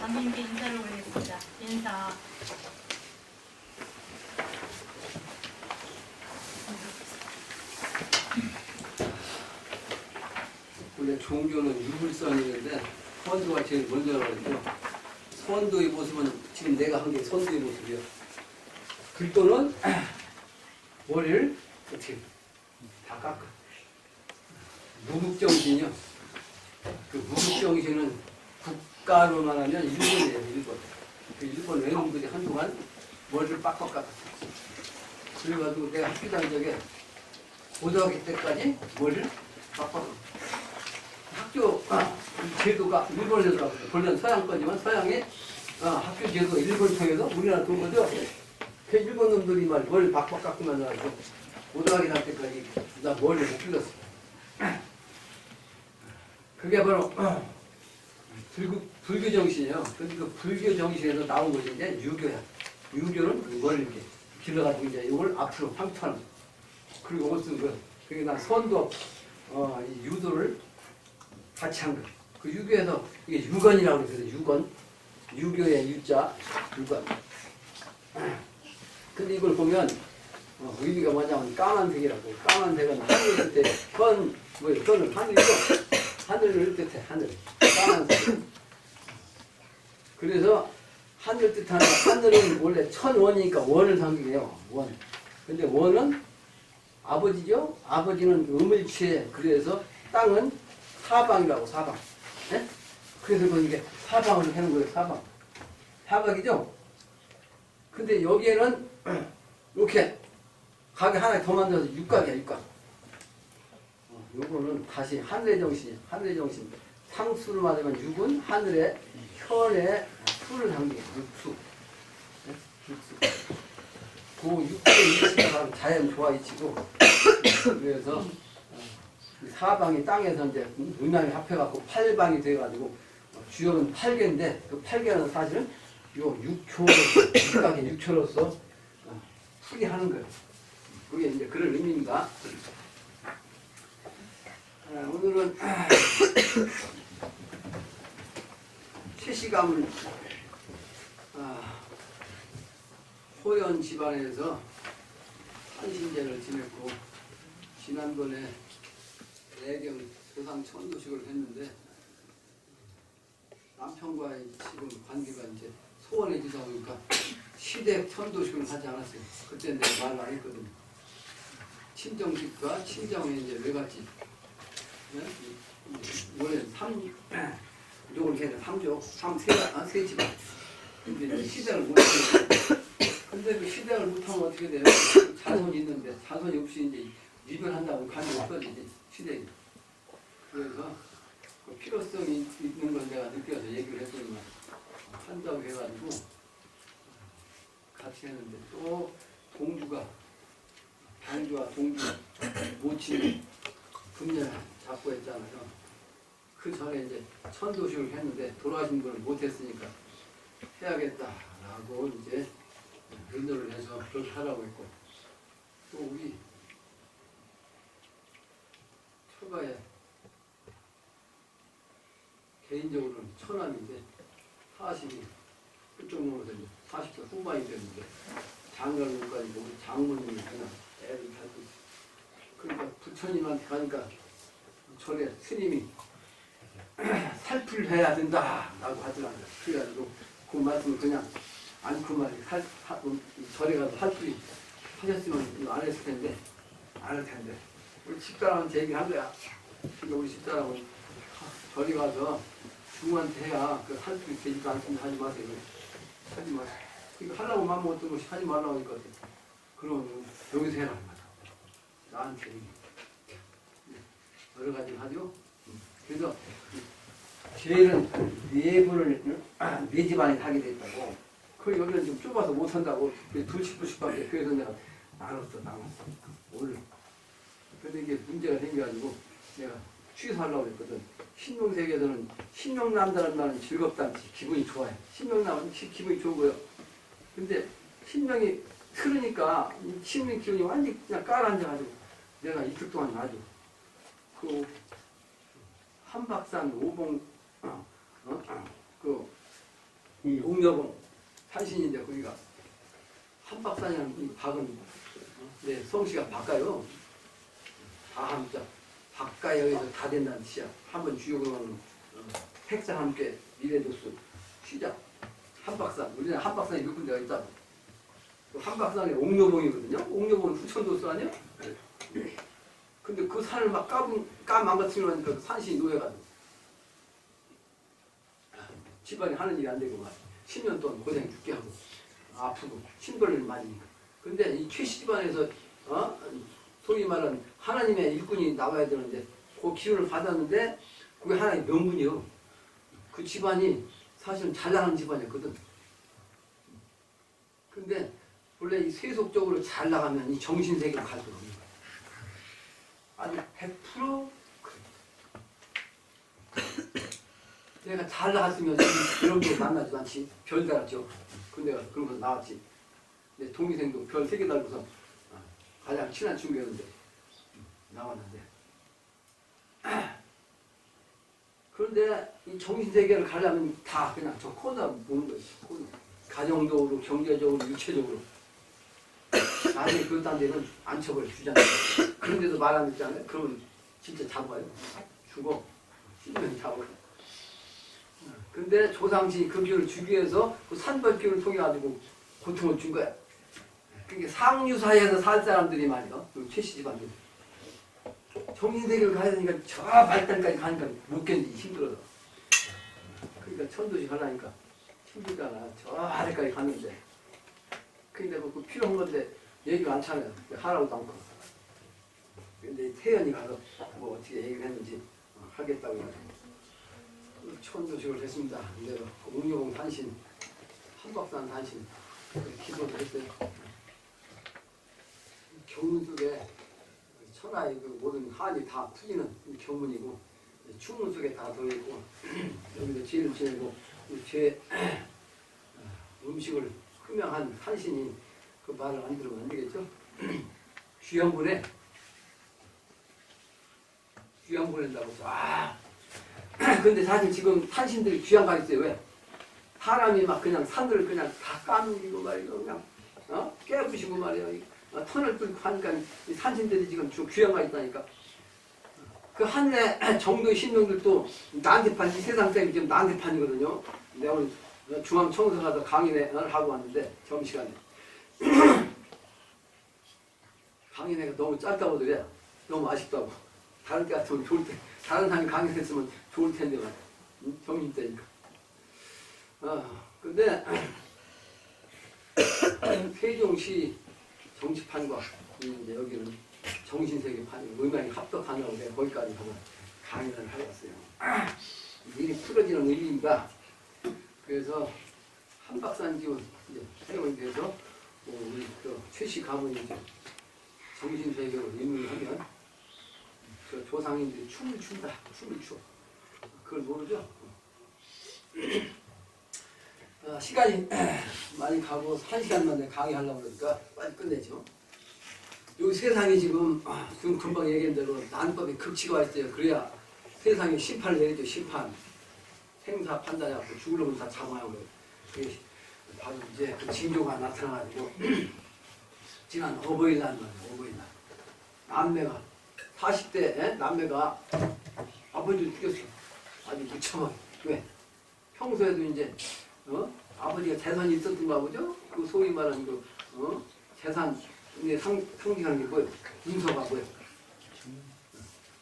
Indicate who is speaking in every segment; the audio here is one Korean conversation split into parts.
Speaker 1: 장님께 인사를 올리겠습니다. 인사.
Speaker 2: 원래 종교는 유불선이는데 선도가 제일 먼저 나오죠. 선도의 모습은 지금 내가 한 게 선도의 모습이야. 글도는 머리를 어떻게 다 깎아. 무국정신이요. 그 무국정신은 국가로 말하면 일본이에요. 일본. 그 일본 외국인들이 한동안 머리를 빡빡 깎았어. 그래가지고 내가 학교 다닐 적에 고등학교 때까지 머리를 빡빡 학교 제도가 일본 제도라고 해요. 본래는 서양 거지만 서양의 학교 제도가 일본 통해서 우리나라 돈 거죠. 그 일본 놈들이 말 머리를 박박 깎으면 나고 고등학교 다닐 때까지 나 머리를 못 길렀어. 그게 바로 불교 정신이에요. 근데 그 불교 정신에서 나온 것이 이제 유교야. 유교는 머리를 이렇게 길러가지고 이제 이걸 앞으로 황토하는 거. 그리고 옷은 그게 난 선도 이 유도를 같이 한 거예요. 그 유교에서 이게 유건이라고 그래서 유건, 유교의 유자, 유건. 근데 이걸 보면 의미가 뭐냐면 까만색이라고. 까만색은 하늘일 때 현은 하늘이죠. 하늘을 뜻해. 하늘. 까만색. 그래서 하늘 뜻하는 하늘은 원래 천원이니까 원을 상징해요. 원. 근데 원은 아버지죠. 아버지는 음을치에 그래서 땅은 사방이라고 사방. 예? 그래서 이게 사방으로 하는 거예요. 사방. 사방이죠. 근데 여기에는 이렇게 가게 하나 더 만들어서 육각이야. 육각. 요거는 다시 하늘의 정신이야. 하늘의 정신. 상수를 말하면 육은 하늘의 현의 수를 상징해. 육수. 예? 육수. 그 육수의 위치가 바로 자연 조화 위치고 그래서 사방이 땅에서 이제 음양이 합해갖고 8방이 돼가지고 주역은 8개인데 그 8개는 사실은 요 6초로서 육각의 6초로서 풀이하는 거예요. 그게 이제 그런 의미입니다. 오늘은 최시감을 호연 집안에서 한신제를 지냈고 지난번에 애경 조상 천도식을 했는데 남편과의 지금 관계가 이제 소원해지다 보니까 시댁 천도식을 하지 않았어요. 그때 내가 말을 안 했거든요. 친정식과 친정에 이제 외갓집. 네? 원래 이걸 해야 3족, 세 집안. 근데 이제 시댁을 못했어요. 근데 그 시댁을 못하면 어떻게 돼요? 자손이 있는데 자손이 없이 이제 이별한다고 관계 없어지지 시댁이. 그래서 그 필요성이 있는 걸 내가 느껴서 얘기를 했더니만 한다고 해가지고 같이 했는데 또 동주가 방주와 동주 모친이 금년 잡고 했잖아요. 그 전에 이제 천도식을 했는데 돌아가신 분을 못했으니까 해야겠다라고 이제 연도를 해서 그렇게 하라고 했고 또 우리 처가에 개인적으로는 처남인데 40이 그쪽 넘어서 40대 후반이 됐는데 장가를까지 우리 장모님이 그냥 애를 갖고 있어요. 그러니까 부처님한테 가니까 전에 스님이 살풀 해야 된다라고 하더라고요. 그래가지고 그 말씀을 그냥 않고만 절에 가서 살풀이 하셨으면 안 했을 텐데 안 할 텐데 우리 집사람한테 얘기한 거야. 그러니까 우리 집사람은 절에 가서 중한테 해야 그 살풀이 되지도 않습니다. 하지 마세요. 하지 마세요. 이거 하려고 마음 먹었던 것이 하지 말라고 하니까 그러면 여기서 해라. 나한테 여러 가지 하죠. 그래서 제일은 네 집안이 하게 됐다고. 그 여기는 좀 좁아서 못 한다고. 2,000불씩밖에 그래서 내가 나눴어. 오늘. 근데 이게 문제가 생겨가지고 내가 취소하려고 했거든. 신명세계에서는 신명남다는 말은 즐겁다는지 기분이 좋아요. 신명남은 기분이 좋고요. 근데 신명이 틀으니까 신명 기분이 완전히 그냥 깔아앉아가지고 내가 이틀 동안 아주 그 한박산 오봉 그 옥녀봉 산신인데 거기가 한박산이라는 분이 박은 네, 성씨가 바꿔요. 다 함자 바꿔 여기서 다 된다는 뜻이야. 한번 주역으로 하는 핵사 함께 미래도수 시작 한박산. 우리는 한박산이 몇 군데가 있다고. 한박산이 옥녀봉이거든요. 옥녀봉은 후천도수 아니야? 근데 그 산을 막 까망가뜨리려니까 그 산신이 노예가지고 집안이 하는 일이 안 되고 막 10년 동안 고생 죽게 하고 아프고 힘들일 많으니까. 근데 이 최씨 집안에서 소위 말하는 하나님의 일꾼이 나와야 되는데 그 기운을 받았는데 그게 하나의 명분이요. 그 집안이 사실은 잘 나가는 집안이었거든. 근데 원래 이 세속적으로 잘 나가면 이 정신세계로 갈 수가 없는 거야. 아주 100% 내가 잘 나갔으면 이런 걸 만나지도 않지. 별 달았죠. 근데 내가 그러면서 나왔지. 내 동기생도 별 3개 달고서 가장 친한 친구였는데 나왔는데 그런데 이 정신세계를 가려면 다 그냥 저 코다 보는 거지. 가정적으로, 경제적으로, 육체적으로. 나중에 그딴 데는 안처벌 주잖아요. 그런데도 말 안 듣잖아요. 그러면 진짜 잡아요. 죽어. 10년 잡아요. 근데 조상신이 그 기운을 주기 위해서 그 산벌기운을 통해 가지고 고통을 준 거야. 그게 상류사회에서 살 사람들이 말이야. 그 최씨 집안들. 정신세계를 가야 되니까 저 말단까지 가니까 못 견디기 힘들어서. 그러니까 천도시 가려니까 힘들잖아. 저 아래까지 갔는데. 근데 그 필요한 건데 얘기가 안 차네요. 하라고도 않고. 근데 태연이 가서 뭐 어떻게 얘기를 했는지 하겠다고 해가지고 천도식을 했습니다. 근데 옥녀봉 단신, 한박산 단신 기도를 했어요. 경문 속에 천하의 그 모든 한이 다 풀리는 경문이고 추문 속에 다 들어있고 여기서 죄를 지내고 죄 음식을 흠양한 한신이 그 말을 안 들으면 안 되겠죠? 귀양 보낸다고 해서 근데 사실 지금 탄신들이 귀양 가 있어요. 왜? 사람이 막 그냥 산들을 그냥 다 까누기고 말이고 그냥 깨부시고 말이에요. 턴을 뚫고 하니까 이 산신들이 지금 귀양 가 있다니까. 그 한내 정도의 신령들도 나한테 판, 이 세상 때문에 지금 나한테 판이거든요. 내가 오늘 중앙청소 가서 강의를 하고 왔는데 점심시간에 강의회가 너무 짧다고 그래. 너무 아쉽다고. 다른 때 같으면 좋을 때, 다른 사람이 강의했으면 좋을 텐데 말이야. 점심 때니까. 근데 세종시 정치판과 이제 여기는 정신세계판이 의견이 합덕하냐고 내가 거기까지 가서 강의를 하고 왔어요. 일이 풀어지는 의미인가. 그래서 한박산 기운 이제 사용을 위해서 우리 그 최씨 가문이 이제 정신세계로 입문을 하면 그 조상인들이 춤을 춘다. 춤을 춰. 그걸 모르죠? 시간이 많이 가고 1시간 만에 강의하려고 그러니까 빨리 끝내죠. 여기 세상이 지금 금방 얘기한 대로 난법에 극치가 와 있어요. 그래야 세상에 심판을 내리죠. 심판. 생사 판단해갖고 죽으려면 다 잡아요. 그게 바로 이제 그 징조가 나타나가지고 지난 어버이날 말이에요. 어버이날. 남매가 40대 남매가 아버지를 죽였어. 아주 무참하게. 왜? 평소에도 이제 아버지가 재산이 있었던가 보죠? 그 소위 말하는 그 재산 상징하는 게 뭐예요? 문서가 뭐예요?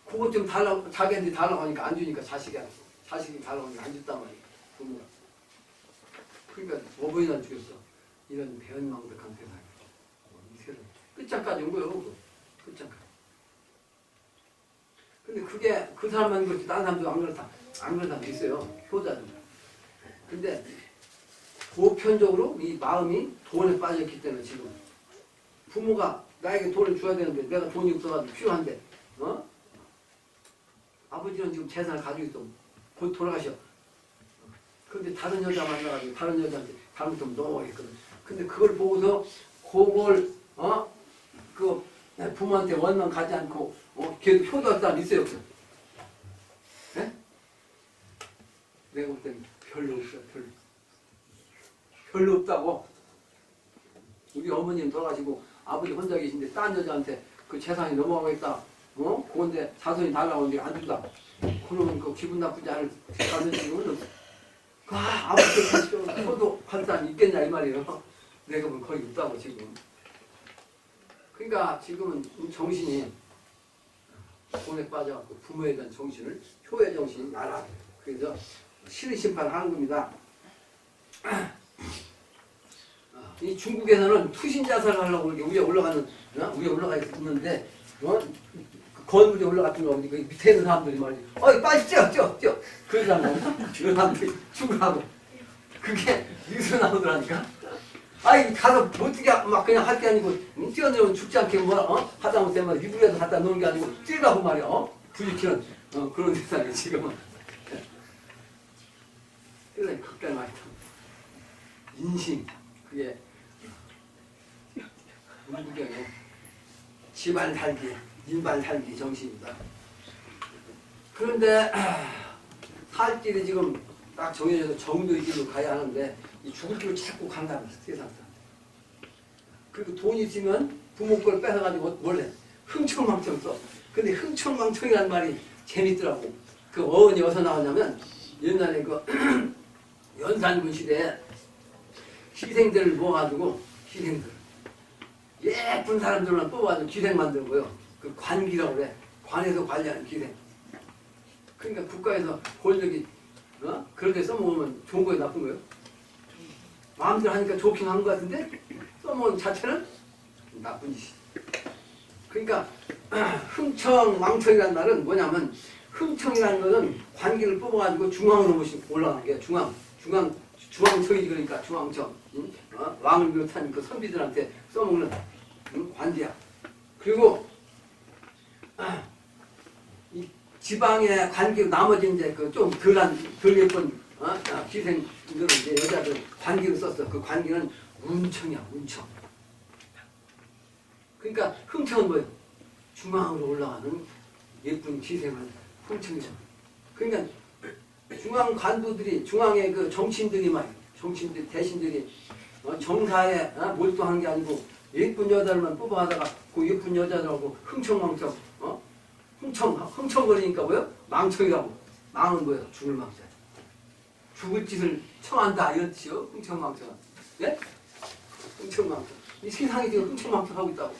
Speaker 2: 그것 좀 달라고 자기한테 달라고 하니까 안 주니까 자식이 달라고 하니까 안 줬단 말이에요. 부모가. 그러니까 어버이날 죽였어. 이런 배은망덕한 세상. 이 세상 끝장까지 온 거예요. 끝장까지. 근데 그게 그 사람만 그렇지 다른 사람도 안 그렇다. 안 그런 사람도 있어요. 효자들. 근데 보편적으로 이 마음이 돈에 빠졌기 때문에 지금 부모가 나에게 돈을 줘야 되는데 내가 돈이 없어가지고 필요한데 아버지는 지금 재산을 가지고 있어. 곧 돌아가셔. 근데 다른 여자 만나가지고 다른 여자한테 잘못하면 넘어가겠거든. 근데 그걸 보고서 그걸 그 부모한테 원망 가지 않고 걔도 효도할 사람 있어요 없어요? 네? 내가 볼 때는 별로 없어요. 별로. 별로 없다고. 우리 어머님 돌아가시고 아버지 혼자 계신데 딴 여자한테 그 재산이 넘어가겠다. 그건데 자손이 달라고 안 준다. 그러면 그 기분 나쁘지 않을 가능성은 아버지 저도 할 사람이 있겠냐 이 말이에요. 내가 보면 거의 없다고 지금. 그러니까 지금은 정신이 돈에 빠져갖고 부모에 대한 정신을 효의 정신이 나라. 그래서 실의 심판하는 겁니다. 이 중국에서는 투신 자살을 하려고 이렇게 위에 올라가는 위에 올라가 있는데 그 건물에 올라갔던 거 보니까 밑에 있는 사람들이 말이지. 빨리 뛰어. 그러잖아요. 그 사람들이 죽으라고. 그게 뉴스 나오더라니까. 가서 어떻게 막 그냥 할 게 아니고 뛰어내려면 죽지 않게 하다못해 막 이불에도 갖다 놓은 게 아니고 뛰라고 말이야. 부딪히는 그런 세상이 지금은. 그래 극단에 많이 인심 그게 문구경의 집안 살기, 인반 살기 정신입니다. 그런데 살 길이 지금 딱 정해져서 정도의 길로 가야 하는데 이 죽을 길로 자꾸 간다면서 세상 사람. 그리고 돈이 있으면 부모 걸 뺏어가지고 원래 흥청망청 써. 근데 흥청망청이라는 말이 재밌더라고. 그 어원이 어디서 나왔냐면 옛날에 그 연산군 시대에 희생들을 모아가지고 희생들 예쁜 사람들만 뽑아가지고 기생 만들고요. 그 관기라고 그래. 관에서 관리하는 기생. 그러니까 국가에서 권력이 그렇게 써먹으면 좋은 거예요, 나쁜 거예요? 마음대로 하니까 좋긴 한 것 같은데 써먹은 자체는 나쁜 짓이. 그러니까 흥청망청이라는 말은 뭐냐면 흥청이라는 것은 관기를 뽑아가지고 중앙으로 올라가는 게 중앙청이지. 그러니까 중앙청. 왕을 비롯한 그 선비들한테 써먹는 관기야. 그리고 이 지방의 관기로 나머지 이제 그 좀 덜 예쁜 기생들은 이제 여자들 관기로 썼어. 그 관기는 운청이야, 운청. 그러니까 흥청은 뭐예요? 중앙으로 올라가는 예쁜 기생은 흥청이죠. 그러니까 중앙 관부들이, 중앙의 그 정치인들이 말이에요. 정치인들, 대신들이 정사에 몰두하는 게 아니고 예쁜 여자들만 뽑아가다가 그 예쁜 여자들하고 흥청망청, 흥청거리니까 뭐예요? 망청이라고. 망은 뭐예요? 죽을 망청. 죽을 짓을 청한다 이런 뜻이요. 흥청망청. 예? 흥청망청. 이 세상이 지금 흥청망청 하고 있다고.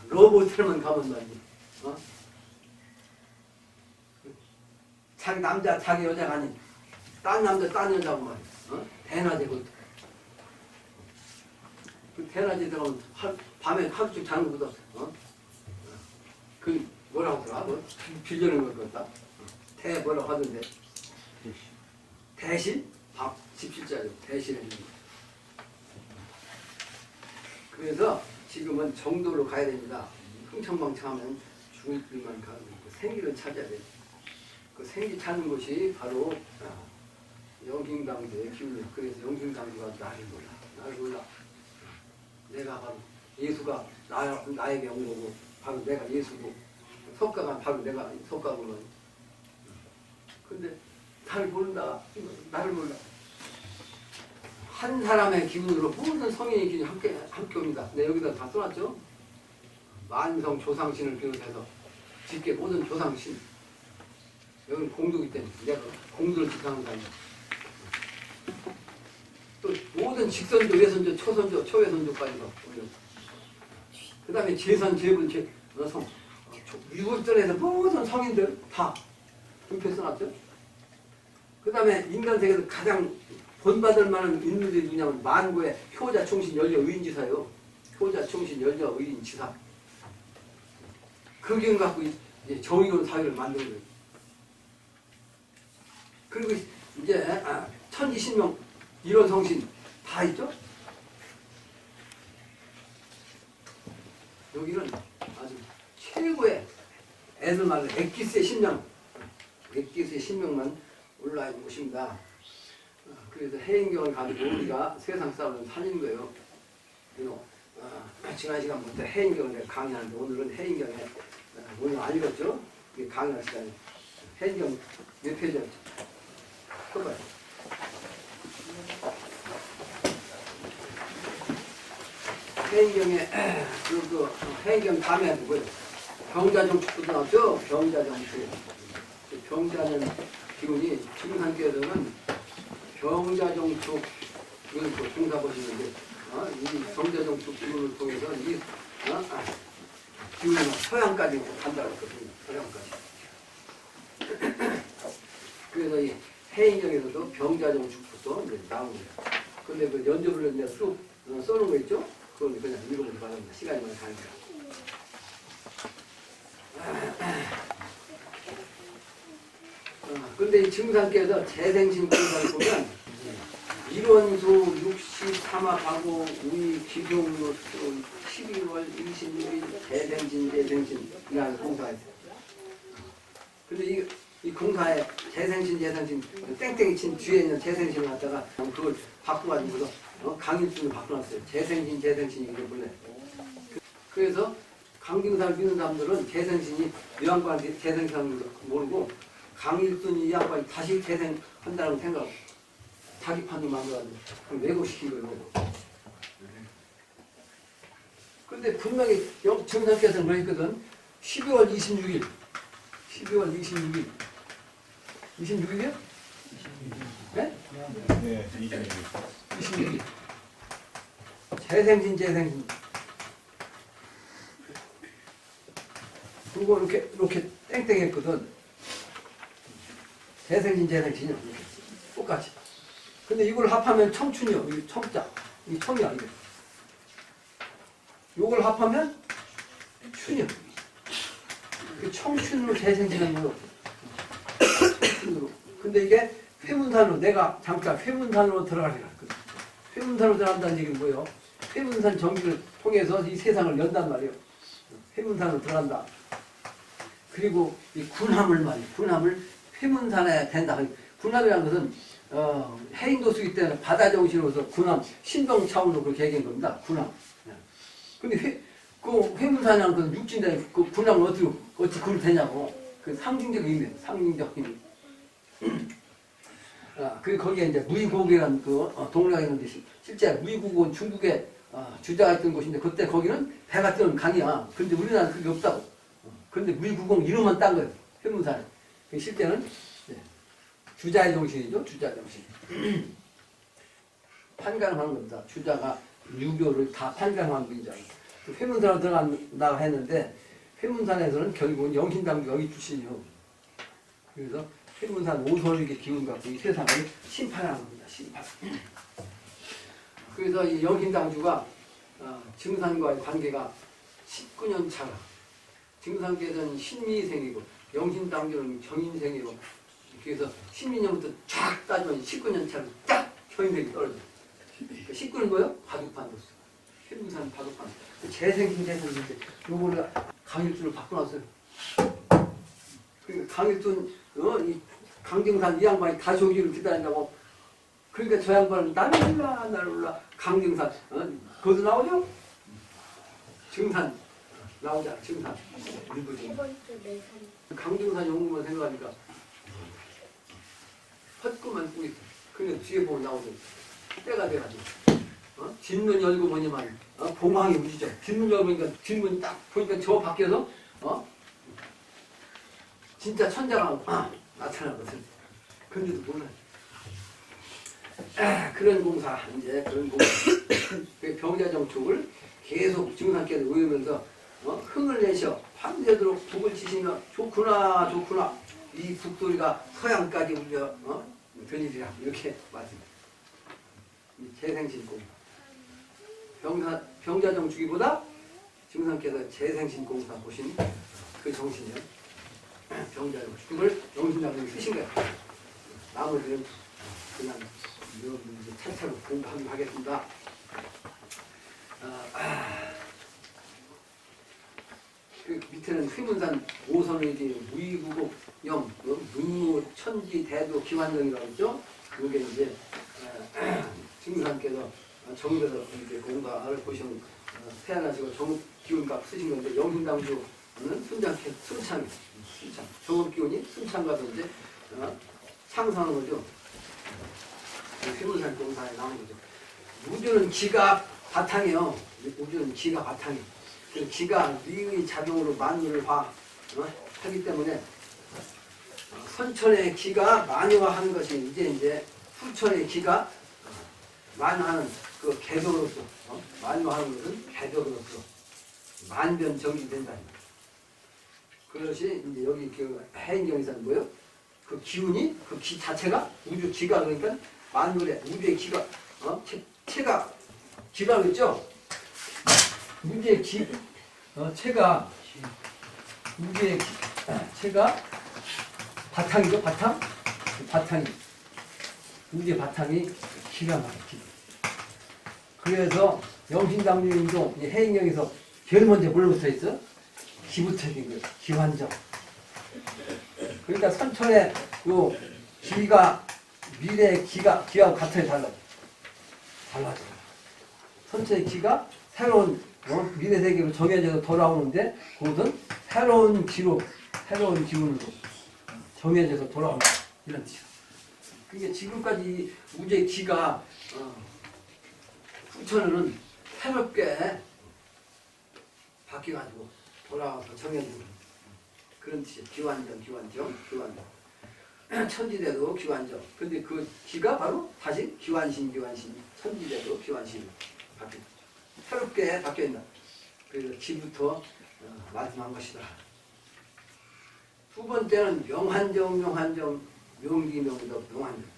Speaker 2: 로봇들만 가면 말이지. 자기 남자, 자기 여자가 아닌 딴 남자, 딴 여자고 말이야. 대낮에 그 대낮에 들어가면 밤에 하루씩 자는 것보다 그 뭐라고 하더라? 빌려는 걸 같다. 뭐라고 하던데. 대신? 밥 집실자죠. 대신해주는 거. 그래서 지금은 정도로 가야 됩니다. 흥청망청하면 죽을 길만 가고 생기를 찾아야 돼요. 그 생기 찾는 것이 바로 영신강주의 기운이에요. 그래서 영신강주가 나를 몰라. 내가 바로 예수가 나에게 온 거고 바로 내가 예수고 석가가 바로 내가 석가구나. 근데 나를 몰라. 한 사람의 기운으로 모든 성인의 기운이 함께 옵니다. 네, 여기다 다 써놨죠? 만성 조상신을 비롯해서 직계 모든 조상신. 여기는 공덕이기 때문에 내가 공덕을 지향하는 거 아니야. 또 모든 직선조, 외선조, 초선조, 초외선조까지도 올려. 그 다음에 재선, 재분, 성. 유불전에서 모든 성인들 다 분표 써놨죠? 그 다음에 인간 세계에서 가장 본받을 만한 인물들이 누구냐면 만고의 효자, 충신, 연려, 의인지사요. 효자, 충신, 연려, 의인지사. 그 기운 갖고 이제 정의로운 사회를 만드는 거예요. 그리고 이제 천지신명, 이론 성신 다 있죠? 여기는 아주 최고의 애들 말로 엑기스의 신명만 올라와 있는 곳입니다. 그래서 해인경을 가지고 우리가 세상 사람을 살리는 거예요. 그리고 지난 시간부터 해인경을 강의하는데 오늘은 해인경에 오늘 안 읽었죠? 강의할 시간에 해인경 몇 페이지였죠? 써봐요. 해인경에 해인경 다음에 뭐예요? 병자정축부터 나왔죠? 병자정축. 병자는 기운이 증산께서는 병자정축 이걸 공사 보시는데 이 병자정축 기운을 통해서 이 기운이 서양까지 간다고 했거든요. 서양까지. 그래서 이 해인경에서도 병자정축부터 이제 나옵니다. 근데 그 연접을 이제 쑥 써놓은 거 있죠? 그건 그냥 읽어보기 바랍니다. 시간이 많이 가니까. 근데 이 증산께서 재생신 공사를 보면 일원수 63화하고 우리 기종로 12월 26일 재생신 이라는 공사가 있어요. 근데 이 공사에 재생신 땡땡이 친 뒤에 있는 재생신을 갖다가 그걸 바꿔가지고서 강일순을 바꿔놨어요. 재생신 이걸 본래. 그래서 강경사를 믿는 사람들은 재생신이 이 양반한테 재생신하는 걸 모르고 강일순이 이 양반이 다시 재생한다는 생각 자기 판이 만들어가지고 왜곡시킨 거예요. 근데 분명히 정상께서는 그랬거든. 12월 26일 26일이요? 네?
Speaker 3: 네,
Speaker 2: 26일. 재생신. 그리고 이렇게 땡땡했거든. 재생신이요. 똑같이. 근데 이걸 합하면 청춘이요. 이 청자. 이 청이야, 이게. 이걸 합하면 춘이요. 그 청춘으로 재생신한 거요. 청춘으로. 근데 이게 회문산으로, 내가 잠깐 회문산으로 들어가려고 했거든. 회문산으로 들어간다는 얘기는 뭐예요? 회문산 정기를 통해서 이 세상을 연단 말이에요. 회문산으로 들어간다. 그리고 이 군함을 말이에요. 군함을 회문산에 된다. 군함이라는 것은 해인도수기 때문에 바다 정신으로서 군함, 신동 차원으로 그렇게 얘기한 겁니다. 군함. 근데 그 회문산이라는 것은 육지인데 그 군함을 어찌 그걸 되냐고. 그 상징적 의미예요. 상징적 의미. 그 거기에 이제 무이국이라는 그 동네가 있는데 실제 무이국은 중국에 주자가 있던 곳인데 그때 거기는 배가 뜨는 강이야. 근데 우리나라는 그게 없다고. 근데 무이국은 이름만 딴 거예요. 회문산. 실제는 주자의 정신이죠. 주자의 정신. 판가름 하는 겁니다. 주자가 유교를 다 판가름한 분이잖아요. 회문산으로 들어간다고 했는데 회문산에서는 결국은 영신당도 여기 출신이요. 그래서 회문산 오솔에게 기운 갖고 이 세상을 심판하는 겁니다. 심판. 그래서 이 영신당주가 증산과의 관계가 19년 차가 증산께서는 신미생이고 영신당주는 경인생이고 그래서 16년부터 쫙 따지면 19년 차로 딱 경인생이 떨어져요. 19는 뭐예요? 바둑판으로서. 회문산 바둑판. 재생인데 요거를 강일순을 바꿔놨어요. 그러니까 강일순 이 강정산 이 양반이 다시 오기를 기다린다고. 그러니까 저 양반은 나를 올라 강정산 거기서 나오죠? 증산 나오잖아. 증산 강정산 연구만 생각하니까 헛구만 꾸고 있어. 근데 뒤에 보면 나오죠. 때가 돼가지고 뒷문 열고 보니만 봉황이 우시죠. 뒷문 열고 보니까 뒷문 딱 보니까 저 밖에서 진짜 천자가 나타나거든. 근데도 몰라요. 그런 공사 그 병자정축을 계속 증산께서 외우면서 흥을 내셔 밤새도록 북을 치시며 좋구나 이 북소리가 서양까지 울려 들리리라 이렇게 말씀합니다. 재생신공사 병자정축이보다 증산께서 재생신공사 보신 그 정신이요. 병자정축을 영신장님이 쓰신 거예요. 나머지는 그냥 여러분들 이제 차차로 공부하도록 하겠습니다. 그 밑에는 회문산 오선의지 무이구국 영 문무 천지 대도 기환정이라고 했죠. 그게 이제 증산께서 정에서 이제 공가를 보시면 태어나시고 정 기운값 쓰신 건데 영신당주는 순창 정업 기운이 순창 가서 이제 창성하는 거죠. 회문산 공사에 나오는 거죠. 무주는 기갑 바탕이요. 우주는 기가 바탕이. 그 기가 위의 작용으로 만물을 하기 때문에 선천의 기가 만유화하는 것이 이제 후천의 기가 만유하는 그 궤도로서 만유하는 것은 궤도로서 만변정진된다. 그것이 이제 여기 그 해인경에서는 뭐요? 그 기운이 그 기 자체가 우주 기가 그러니까 만물의 우주의 기가 체가 기라고 했죠? 우주의 기 체가 우주의 체가 바탕이죠. 바탕이 우주의 바탕이 기가 막히죠. 그래서 영신당류인도 해인경에서 제일 먼저 뭘부터 했어? 기부터 된 거예요. 기환정. 그러니까 선천의 요 기가 미래의 기하고 같아요. 달라져. 선천의 기가 새로운 미래 세계로 정해져서 돌아오는데 그것은 새로운 기운으로 정해져서 돌아온다. 이런 뜻이야. 그게 지금까지 우주의 기가 후천은 새롭게 바뀌어가지고 돌아와서 정해지는 그런 뜻이에요. 기환정. 천지대도 기환정. 근데 그 기가 바로 다시 기환신. 천지대도 기환신 바뀌어. 새롭게 바뀌어있다. 그래서 기부터 말씀한 것이다. 두 번째는 명한정, 명기명덕, 명한정.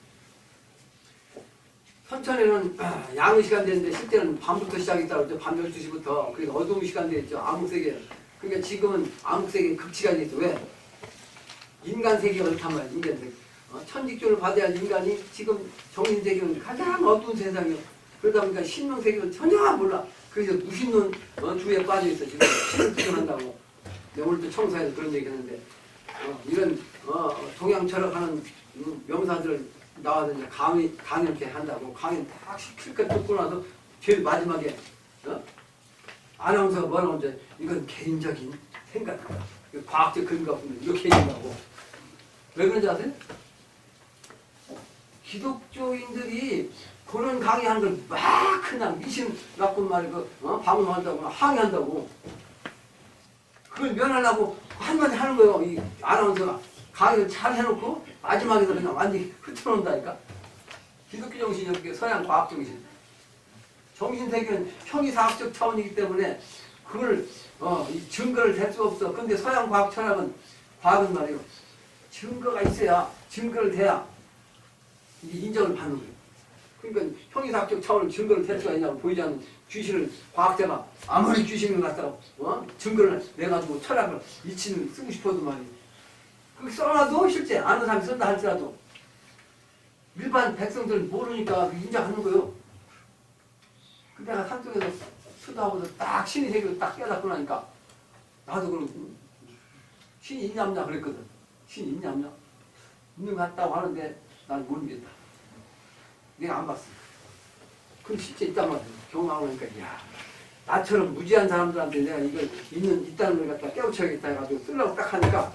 Speaker 2: 선천에는 양의 시간 되는데 실제는 밤부터 시작했다고 했죠. 밤 12시부터. 그래서 어두운 시간 되었죠. 암흑세계. 그러니까 지금은 암흑세계 극치가 됐어. 왜? 인간세계가 그렇단 말이야. 인간세계. 천직조를 받아야 인간이 지금 정신세계는 가장 어두운 세상이에요. 그러다 보니까 신명세계는 전혀 몰라. 그래서 무신론 주에 빠져있어. 지금 신을 내가 오늘 또 청사에서 그런 얘기 했는데 이런 동양 철학하는 명사들을 나와서 이제 강의 이렇게 한다고 강의 딱 실컷 듣고 나서 제일 마지막에 아나운서가 뭐라고 하는데 이건 개인적인 생각이다. 과학적 근거가 없는데 이렇게 얘기하고 왜 그런지 아세요? 기독교인들이 그런 강의하는 걸 막 그냥 미신 갖고 말이야 방송한다고 항의한다고 그걸 면하려고 한마디 하는 거예요. 이 아나운서가 강의를 잘 해놓고 마지막에서 그냥 완전히 흩어놓는다니까. 기독교 정신이 어떻게 서양 과학 정신. 정신세계는 형이사학적 차원이기 때문에 그걸 증거를 댈 수가 없어. 근데 서양 과학 철학은 과학은 말이에요. 증거가 있어야 증거를 대야 이게 인정을 받는 거예요. 그러니까 형이사학적 차원을 증거를 댈 수가 있냐고 보이지 않는 귀신을 과학자가 아무리 귀신을 갖다가 증거를 내가지고 철학을 이치는 쓰고 싶어도 말이에요. 그 써놔도 실제 아는 사람이 쓴다 할지라도 일반 백성들은 모르니까 인정하는 거예요. 근데 내가 산속에서 수도하고서 딱 신이 세계로 딱 깨닫고 나니까 나도 그럼 신이 있냐 없냐 그랬거든. 신이 있냐 없냐? 있는 것 같다고 하는데 난 모르겠다. 내가 안 봤어. 그럼 실제 있단 말이야. 경험하고 나니까 야 나처럼 무지한 사람들한테 내가 이걸 있다는 걸 갖다 깨우쳐야겠다 해가지고 쓰려고 딱 하니까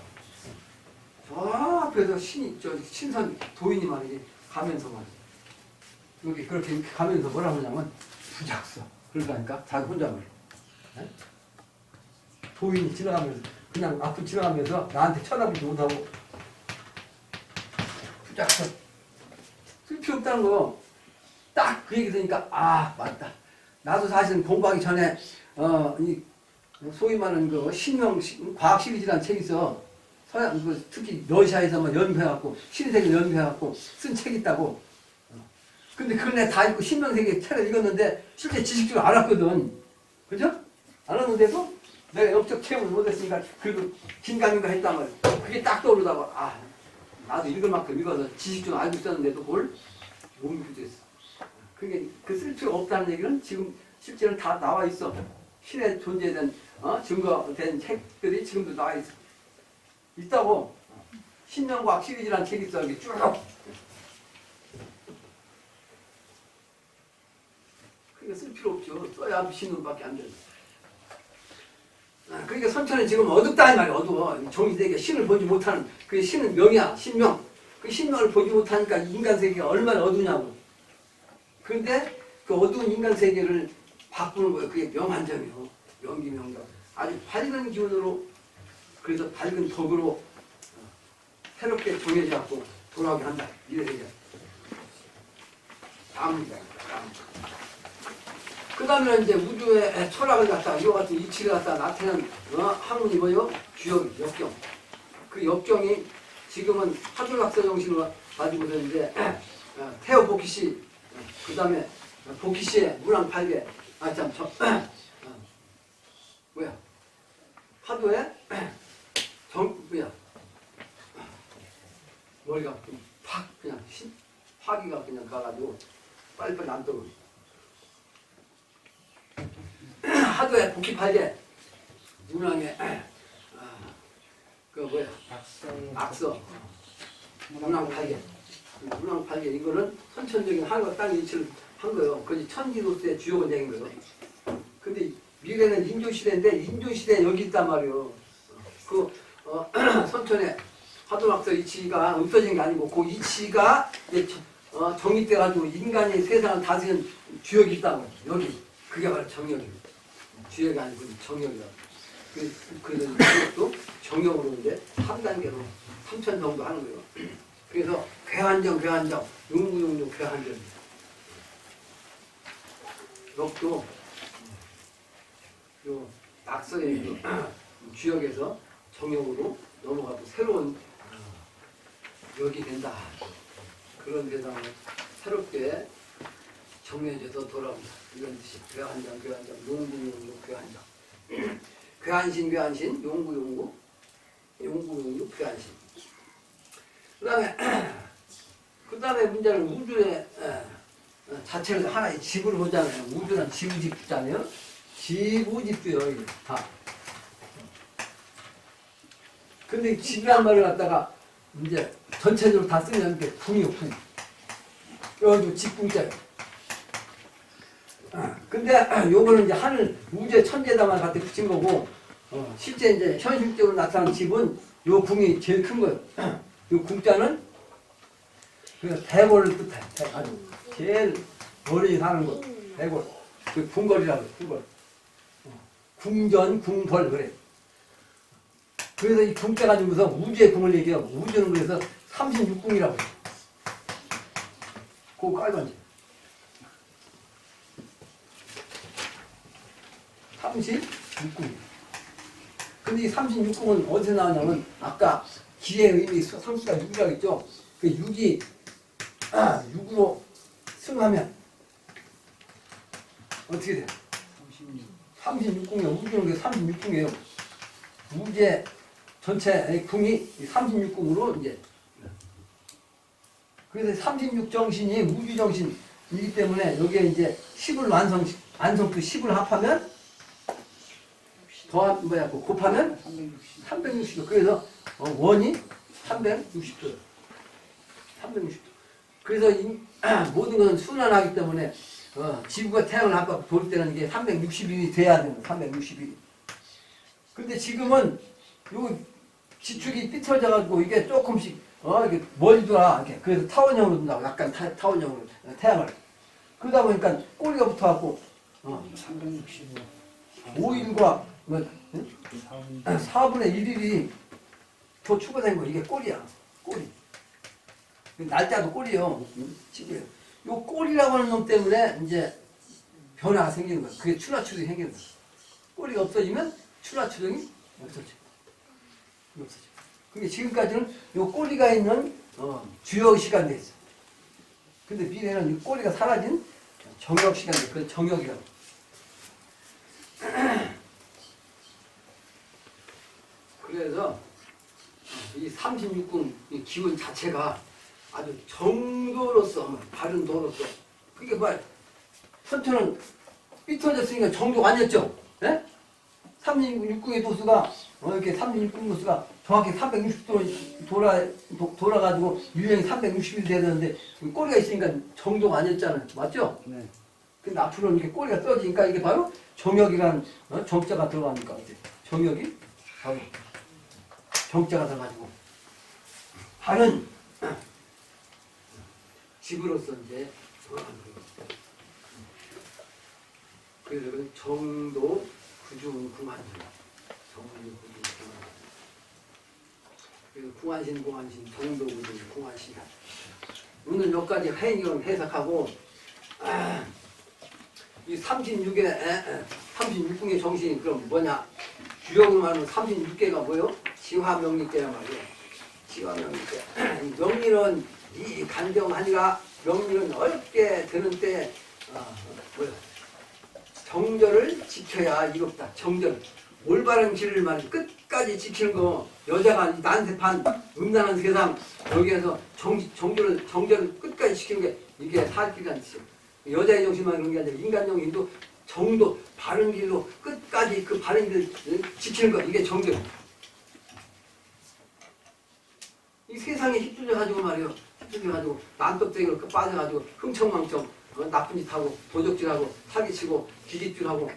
Speaker 2: 저 앞에서 신선 도인이 말이지 가면서 말이지 여기 그렇게 가면서 뭐라 하냐면 부작서 그러니까 자기 혼자 말이야. 도인이 지나가면서 그냥 앞으로 지나가면서 나한테 쳐다보지 못하고 부작서 쓸 필요 없다는 거 딱 그 얘기 들으니까 아 맞다. 나도 사실은 공부하기 전에 이 소위 말하는 그 신명 과학 시리즈라는 책이 있어. 서양 특히 러시아에서만 연구해갖고 신세계 연구해갖고 쓴 책이 있다고. 근데 그걸 내가 다 읽고 신명세계 책을 읽었는데 실제 지식적으로 알았거든. 그죠? 알았는데도 내가 영적 체험을 못했으니까 그리고 긴가민가 했단 말이야. 그게 딱 떠오르다가 아 나도 읽을 만큼 읽어서 지식적으로 알고 있었는데도 뭘 못 믿겠어. 그게 그 쓸 필요 없다는 얘기는 지금 실제로 다 나와 있어. 신의 존재에 대한 증거된 책들이 지금도 나와 있어. 있다고. 신명과학 시리즈라는 책이 있어. 여기 쭉. 그러니까 쓸 필요 없죠. 써야 신론밖에 안 되는. 그러니까 선천은 지금 어둡다 이 말이야. 어두워. 정신세계 신을 보지 못하는. 그 신은 명이야. 신명. 그 신명을 보지 못하니까 인간세계가 얼마나 어두냐고. 그런데 그 어두운 인간세계를 바꾸는 거예요. 그게 명한정이요. 명기명정. 아주 밝은 기운으로 그래서 밝은 덕으로 새롭게 정해져 갖고 돌아오게 한다. 이래서 이제 다음입니다. 그 다음에 이제 우주의 철학을 갖다가 이와 같은 이치를 갖다가 나타내는 학문이 뭐요? 주역, 역경. 그 역경이 지금은 하술학서 정신으로 가지고서 이제 태어 보키시, 그 다음에 보키시의 문왕팔계, 뭐야? 파도에 머리가 팍 그냥 화기가 그냥 가가지고 빨리빨리 안 떠오르. 하도에 복귀팔게 문왕에 그 뭐야 악서 문왕팔게 문왕팔게 이거는 선천적인 하늘과 땅의 일치를 한 거예요. 그것이 천지로서의 주요 원장인 거예요. 근데 미래는 인조시대인데 인조시대 여기 있단 말이에요. 그 선천에 하도락서 이치가 없어진 게 아니고 그 이치가 정립돼가지고 인간이 세상을 다스리는 주역이 있다고 여기 그게 바로 정역입니다. 주역이 아니고 정역이다. 그래서 이것도 정역으로 이제 3단계로 3천 정도 하는 거예요. 그래서 괴한정, 용구용료 괴한정입니다. 이것도 요 낙서의 주역에서 정역으로 넘어가고 새로운 역이 된다. 그런 대상을 새롭게 정해져서 돌아온다. 이런 뜻이 괴한정, 용구용료 괴한정. 괴한신, 용구용구, 괴한신. 그 다음에 문제는 우주의 자체를 하나의 집을 보잖아요. 우주는 지구집주잖아요. 지구집주요, 이게 다. 근데 집이란 말을 갖다가 이제 전체적으로 다 쓰면 이게 궁이요, 궁. 여기도 집궁자예요. 근데 요거는 이제 하늘 우주의 천재다만 갖다 붙인 거고, 실제 이제 현실적으로 나타난 집은 요 궁이 제일 큰 거예요. 요 궁자는 그 대궐을 뜻해. 아주 제일 멀리 사는 곳, 대궐. 그 궁궐이라고 해요, 궁궐. 궁전, 궁궐 그래. 그래서 이 궁자 가지고서 우주의 궁을 얘기해요. 우주는 그래서 36궁이라고 해요. 그거 깔반지. 36궁. 근데 이 36궁은 어디서 나왔냐면 아까 기의 의미 상수가 6이라고 했죠. 그 6이 6으로 승하면 어떻게 돼요? 36궁이에요. 우주는 게 36궁이에요. 우주의 전체 궁이 36궁으로 이제 그래서 36정신이 우주정신이기 때문에 여기에 이제 10을 완성표 10을 합하면 곱하면 360도. 그래서 원이 360도예요. 360도. 그래서 모든 것은 순환하기 때문에 지구가 태양을 앞으로 돌 때는 이게 360일이 돼야 되는 360일. 근데 지금은 요 지축이 삐뚤어져가지고 이게 조금씩 이게 멀리 돌아 이렇게 그래서 타원형으로 된다고 약간 타원형으로 태양을 그러다 보니까 꼬리가 붙어갖고
Speaker 3: 365
Speaker 2: 5일과 4분의 1일이 더 추가된 거 이게 꼬리야. 꼬리. 날짜도 꼬리요. 지구예요. 요 꼬리라고 하는 놈 때문에 이제 변화가 생기는 거야. 그게 출하추동이 생기는 거야. 꼬리가 없어지면 출하추동이 없어져. 그게 지금까지는 요 꼬리가 있는 주역 시간대 있어. 근데 미래는 이 꼬리가 사라진 정역 시간대. 그건 정역이라고. 그래서 이 36궁 이 기운 자체가 아주 정도로서 바른 도로서 그게 뭐 선천은 삐뚤어졌으니까 정도가 아니었죠. 예? 36궁의 도수가 이렇게 36궁 도수가 정확히 360도 돌아가지고 유형이 360일 돼야 되는데 꼬리가 있으니까 정도가 아니었잖아요. 맞죠?
Speaker 3: 네.
Speaker 2: 근데 앞으로는 이렇게 꼬리가 떨어지니까 이게 바로 정역이라는 정자가 들어가니까 이제 정역이 바로 정자가 들어가지고 바른 집으로서 이제 돌아가는 거예요. 그래서 정도 구중 궁한신. 정도 구중 궁한신. 그래서 궁한신 궁한신 정도 구중 궁한신. 오늘 여기까지 해인경 해석하고 이 36궁의 정신이 그럼 뭐냐? 주역으로 말하면 36개가 뭐요? 지화명리계란 말이에요. 지화명리계. 명리는 이 간정하니라 명리는 어렵게 드는 때 뭐야? 정절을 지켜야 이롭다. 정절. 올바른 길을 말이 끝까지 지키는 거. 여자가 난세판 음란한 세상 여기에서 정절을 끝까지 지키는 게 이게 살길이라는 뜻이에요. 여자의 정신만 그런 게 아니라 인간 정신도 정도 바른 길로 끝까지 그 바른 길을 지키는 거. 이게 정절. 이 세상에 휩쓸려가지고 말이에요. 휩쓸려가지고 난떡대기로 빠져가지고 흥청망청 나쁜 짓 하고 도적질하고 사기치고 기집질하고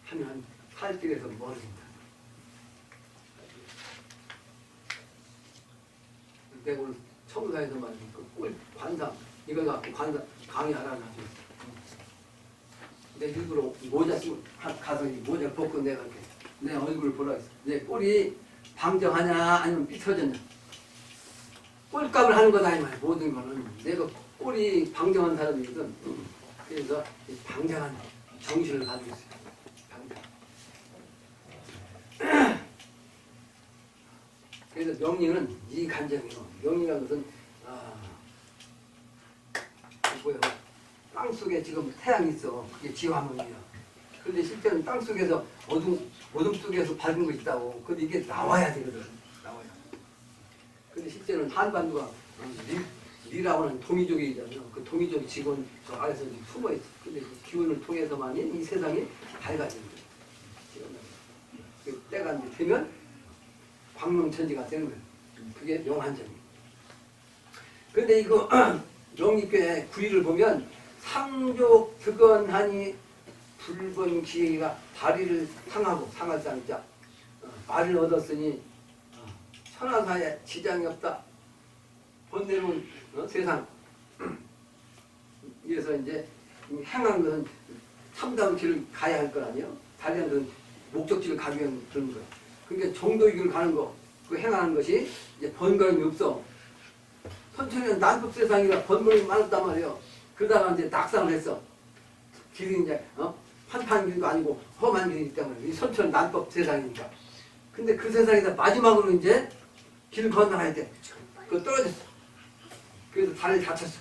Speaker 2: 하면 살 길에서 멀어진다. 내가 오늘 청사에서 말이야 그 관상 이걸 갖고 관상 강의하라는 하죠. 내 일부러 모자 쓰고 가서 모자를 벗고 내가 이렇게 내 얼굴을 보라 했어. 내 꼴이 방정하냐 아니면 삐쳐졌냐. 꼴값을 하는 거다 이 말이야. 모든 거는 내가 꼴이 방정한 사람이거든. 그래서 방정한 정신을 가지고 있어요. 방정. 그래서 명리는 이 간정이요. 명리라는 것은 뭐예요? 땅 속에 지금 태양이 있어. 그게 지화명이야. 그런데 실제는 땅 속에서 어둠 속에서 밝은 거 있다고. 근데 이게 나와야 되거든. 나와야. 근데 실제는 한반도가 리라고 하는 도미족이잖아요. 그 도미족 직원 저 아래서 지금 숨어 있어. 근데 그 기운을 통해서만이 이 세상이 밝아지는 거예요. 그 때가 이제 되면 광명천지가 되는 거예요. 그게 명한정이에요. 근데 이거 명리교의 구리를 보면 상족 득언하니 불본 기회가 다리를 상하고 상할상자 말을 얻었으니 천하사에 지장이 없다. 본대로는 세상 이래서 이제 행한 것은 참다운 길을 가야 할 거 아니에요. 다리는 것은 목적지를 가기 위한 그런 거예요. 그러니까 정도의 길을 가는 거, 그 행하는 것이 이제 번거로움이 없어. 선천에는 난폭 세상이라 번거로움이 많았단 말이에요. 그러다가 이제 낙상을 했어. 길이 이제 환판 길도 아니고 험한 길이기 때문에 이 선천은 난폭 세상이니까. 근데 그 세상에서 마지막으로 이제 길 건너갈 때 그거 떨어졌어. 그래서 다리를 다쳤어.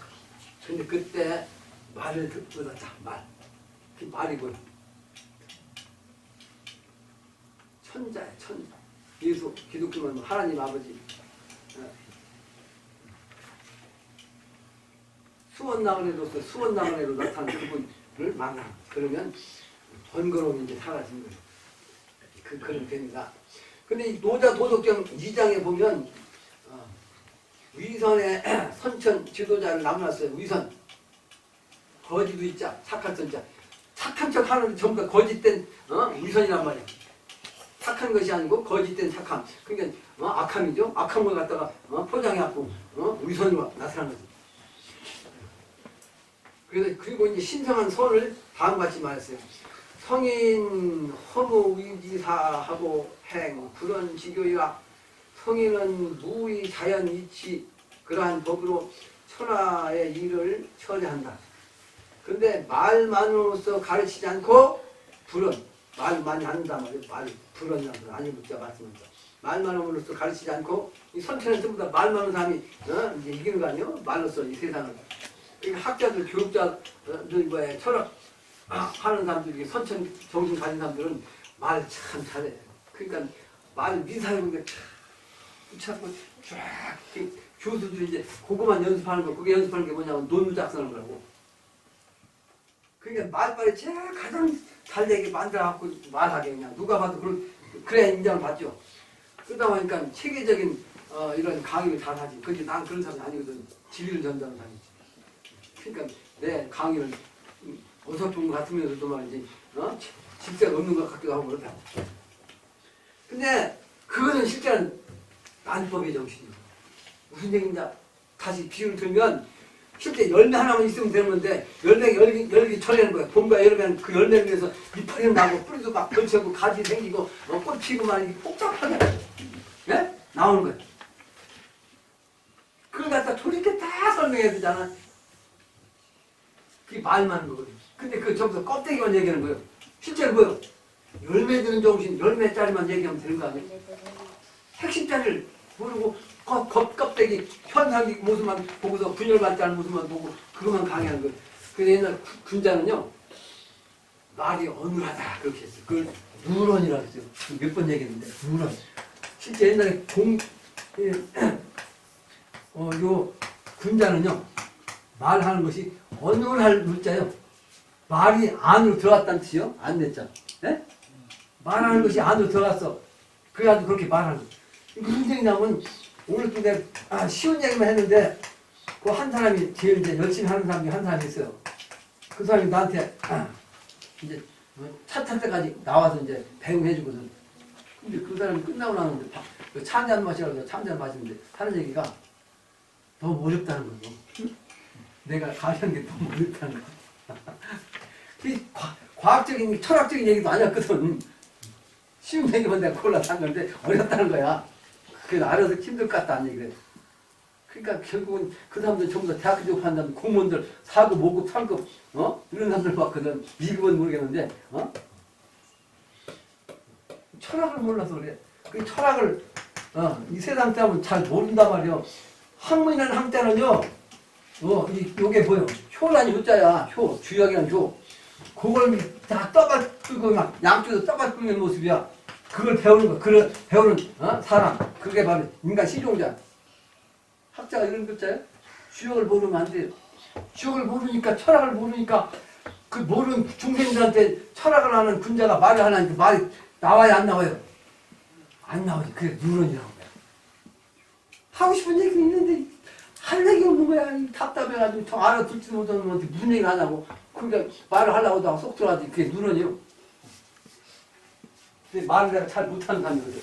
Speaker 2: 근데 그때 말을 얻었다. 말. 그 말이 뭐야? 천자야 천자. 예수 기독교는 하나님 아버지. 수원나그네로서 수원나그네로 나타난 그분을 만나. 그러면 번거로움이 이제 사라지는 거예요. 그런 됩니다. 근데 이 노자 도덕경 2장에 보면 위선의 선천 지도자를 남놨어요. 위선. 거지도 있자. 착한 선자. 착한 척 하는데 전부 다 거짓된 위선이란 말이에요. 착한 것이 아니고 거짓된 착함. 그러니까 악함이죠. 악한 걸 갖다가 포장해갖고 위선으로 나타난 거죠. 그래서 그리고 이제 신성한 선을 다음과 같이 말했어요. 성인 허무 위지사하고 행 그런 지교이라 성인은 무의 자연 이치 그러한 법으로 천하의 일을 처리한다. 근데 말만으로서 가르치지 않고 불은 말 많이 한다 말이에요. 말 불은이라고 아니 묻자 말씀하죠. 말만으로서 가르치지 않고 이 선천은 전부 다 말만 하는 사람이 이제 이기는 거 아니에요? 말로써 이 세상을. 학자들 교육자들 뭐에 철학 하는 사람들이 선천 정신 가진 사람들은 말 참 잘해. 그러니까 말 미사용인데 참 붙잡고 쫙 교수들이 이제 그거만 연습하는 거. 그게 연습하는 게 뭐냐면 논문작성하는 거라고. 그러니까 말빨이 제일 가장 잘 되게 만들어갖고 말하게 그냥 누가 봐도 그래야 인정을 받죠. 그러다 보니까 체계적인 이런 강의를 잘하지. 근데 난 그런 사람이 아니거든. 진리를 전달하는 사람이지. 그러니까 내 강의를 어설픈 것 같으면서도 말이지 질색 없는 것 같기도 하고 그렇다. 근데 그거는 실제는 난법의 정신이에요. 무슨 얘기인지 다시 비유를 들면 실제 열매 하나만 있으면 되는 건데 열매가 열기 전에는 거야. 봄과 여름에는 그 열매를 위해서 잎이 나고 뿌리도 막 걸쳐고 가지 생기고 꽃 피고 막 이렇게 복잡하게 예? 나오는 거야. 그걸 갖다 도리게 다 설명해야 되잖아. 그게 말만 하는 거거든. 근데 그 저기서 껍데기만 얘기하는 거예요. 실제로 뭐요? 열매 드는 정신, 열매짜리만 얘기하면 되는 거 아니에요? 핵심짜리를 모르고 껍데기 현상기 모습만 보고서 분열받지 모습만 보고 그것만 강의하는 거예요. 그래서 옛날 군자는요 말이 어눌하다 그렇게 했어요. 그걸 누런이라고 했어요. 몇 번 얘기했는데 누런. 실제 옛날에 요 군자는요 말하는 것이 어눌할 문자요. 말이 안으로 들어갔다는 뜻이요. 안 냈죠. 예? 말하는 것이 안으로 들어갔어. 그래가지고 그렇게 말하는 거예요. 무슨 얘기냐면 오늘 또 내가 쉬운 얘기만 했는데 그 한 사람이 제일 이제 열심히 하는 사람 중에 한 사람이 있어요. 그 사람이 나한테 이제 차 탈 때까지 나와서 이제 배웅해주거든. 근데 그 사람이 끝나고 나는데 차 한 잔 마시라고 차 한 잔 마시는데 하는 얘기가 너무 어렵다는 거죠. 내가 가르치는 게 너무 어렵다는 거. 이 과학적인 철학적인 얘기도 아니었거든. 쉬운 얘기만 내가 골라서 한 건데 어렵다는 거야. 그래서 알아서 힘들 것 같다는 얘기를. 그러니까 결국은 그 사람들 전부 다 대학교 졸업한 다음에 공무원들 4급, 5급, 3급 이런 사람들 봤거든. 2급은 모르겠는데 철학을 몰라서 그래. 그 철학을 이 세상 사람은 잘 모른단 말이야. 학문이라는 학자는요 요게 뭐요? 효라니 효자야. 효, 주역이란 효. 그걸 다 떠받들고 막 양쪽에서 떠받들는 모습이야. 그걸 배우는 거, 그걸 배우는 사람. 그게 바로 인간 실용자. 학자가 이런 글자예요? 주역을 모르면 안 돼요. 주역을 모르니까 철학을 모르니까 그 모르는 중생들한테 철학을 하는 군자가 말을 하는 말이 나와야 안 나와요? 안 나오지. 그게 누런이라고 해요. 하고 싶은 얘기는 있는데 할 얘기 없는 거야. 답답해가지고 저 알아듣지도 못하는 놈한테 무슨 얘기를 하냐고. 그러니까 말을 하려고 하다가 쏙 들어가지. 그게 누런이요. 근데 말을 내가 잘 못하는 사람이거든.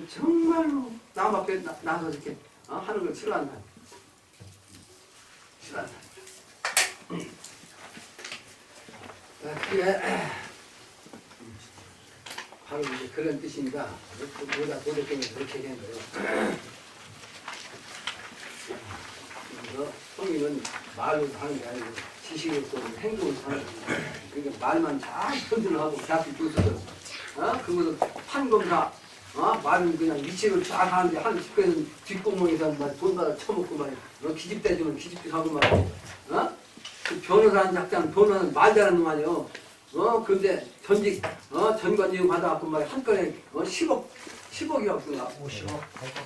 Speaker 2: 정말로 남 앞에 나서 이렇게 하는 걸 싫어하는 사람. 싫어하는 사람. 그게 바로 이제 그런 뜻입니다. 도덕경에서 그렇게 얘기한 거예요. 그래서 성인은 말로 하는 게 아니고 지식으로서 행동을 하는 거예요. 그러니까 말만 잘 컨트롤하고 대학교 교수들 그것은 판검사 말은 그냥 위치를 쫙 하는데 한 집회는 뒷구멍에서 돈 받아 처먹고 말이야. 기집대주면 기집대 사고 말이야. 그 변호사는 작자는 변호사는 말 잘하는 놈 아니야. 근데 전직 전관직 받아갖고 말이야. 한 건에 10억이라고 쓰나?
Speaker 3: 50억.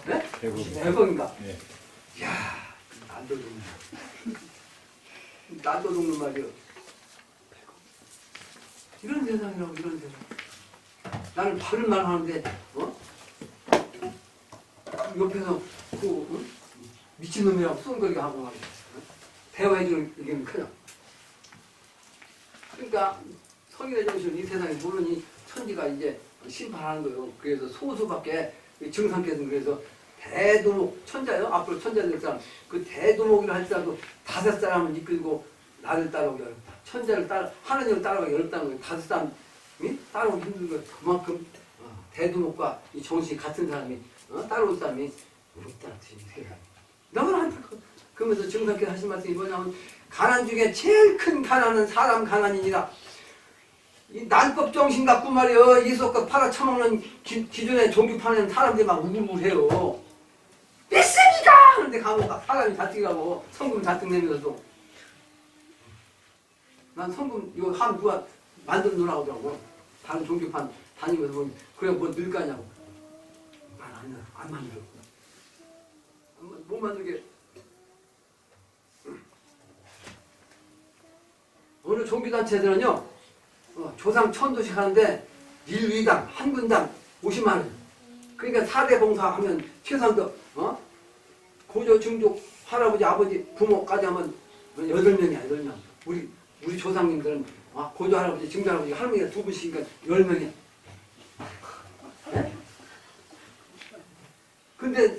Speaker 2: 네?
Speaker 3: 100억인가?
Speaker 2: 100억인가? 네. 이야, 난도 녹는 난도 녹는 말이야. 이런 세상이라고 이런 세상. 나는 바른 말 하는데 옆에서 그 미친놈이라고 쏜거리가 하고 말이야. 대화해주는 얘기는 그냥. 그러니까 성인의 정신은 이 세상에 모르니 천지가 이제 심판하는 거예요. 그래서 소수밖에 증상께서는 그래서 대두목 천자요. 앞으로 천자 될 사람 그 대두목이라 할지라도 5사람을 이끌고 나를 따라오기 어렵다. 천자를 따라 하느님을 따라가기 어렵다는 거예요. 5사람이 따라오기 힘든 거예요. 그만큼 대두목과 이 정신이 같은 사람이 따라올 사람이 어렵다는 뜻입니다. 너무나 안타까워. 그러면서 증상께서 하신 말씀이 뭐냐면 가난 중에 제일 큰 가난은 사람 가난이니라. 이 난법 정신 갖고 말이요 이속껏 팔아쳐먹는 기존의 종교판에는 사람들이 막 우글우글해요. 믿습니까? 그런데 가면 막 사람이 다투기하고 성금 다투 내면서도 난 성금 이거 한 누가 만들어 놓으라고 하더라고. 다른 종교판 다니면서 보면 그래 뭐 늙가냐고. 난 안 만들어. 못 만들게. 어느 종교단체들은요 조상 1000도씩 하는데 1위당 한 분당 50만 원. 그러니까 4대 봉사하면 최소한도 고조 중족 할아버지 아버지 부모까지 하면 8명이야 8명. 우리 조상님들은 고조 할아버지 증조 할아버지 할머니가 2분씩이니까 10명이야. 네? 근데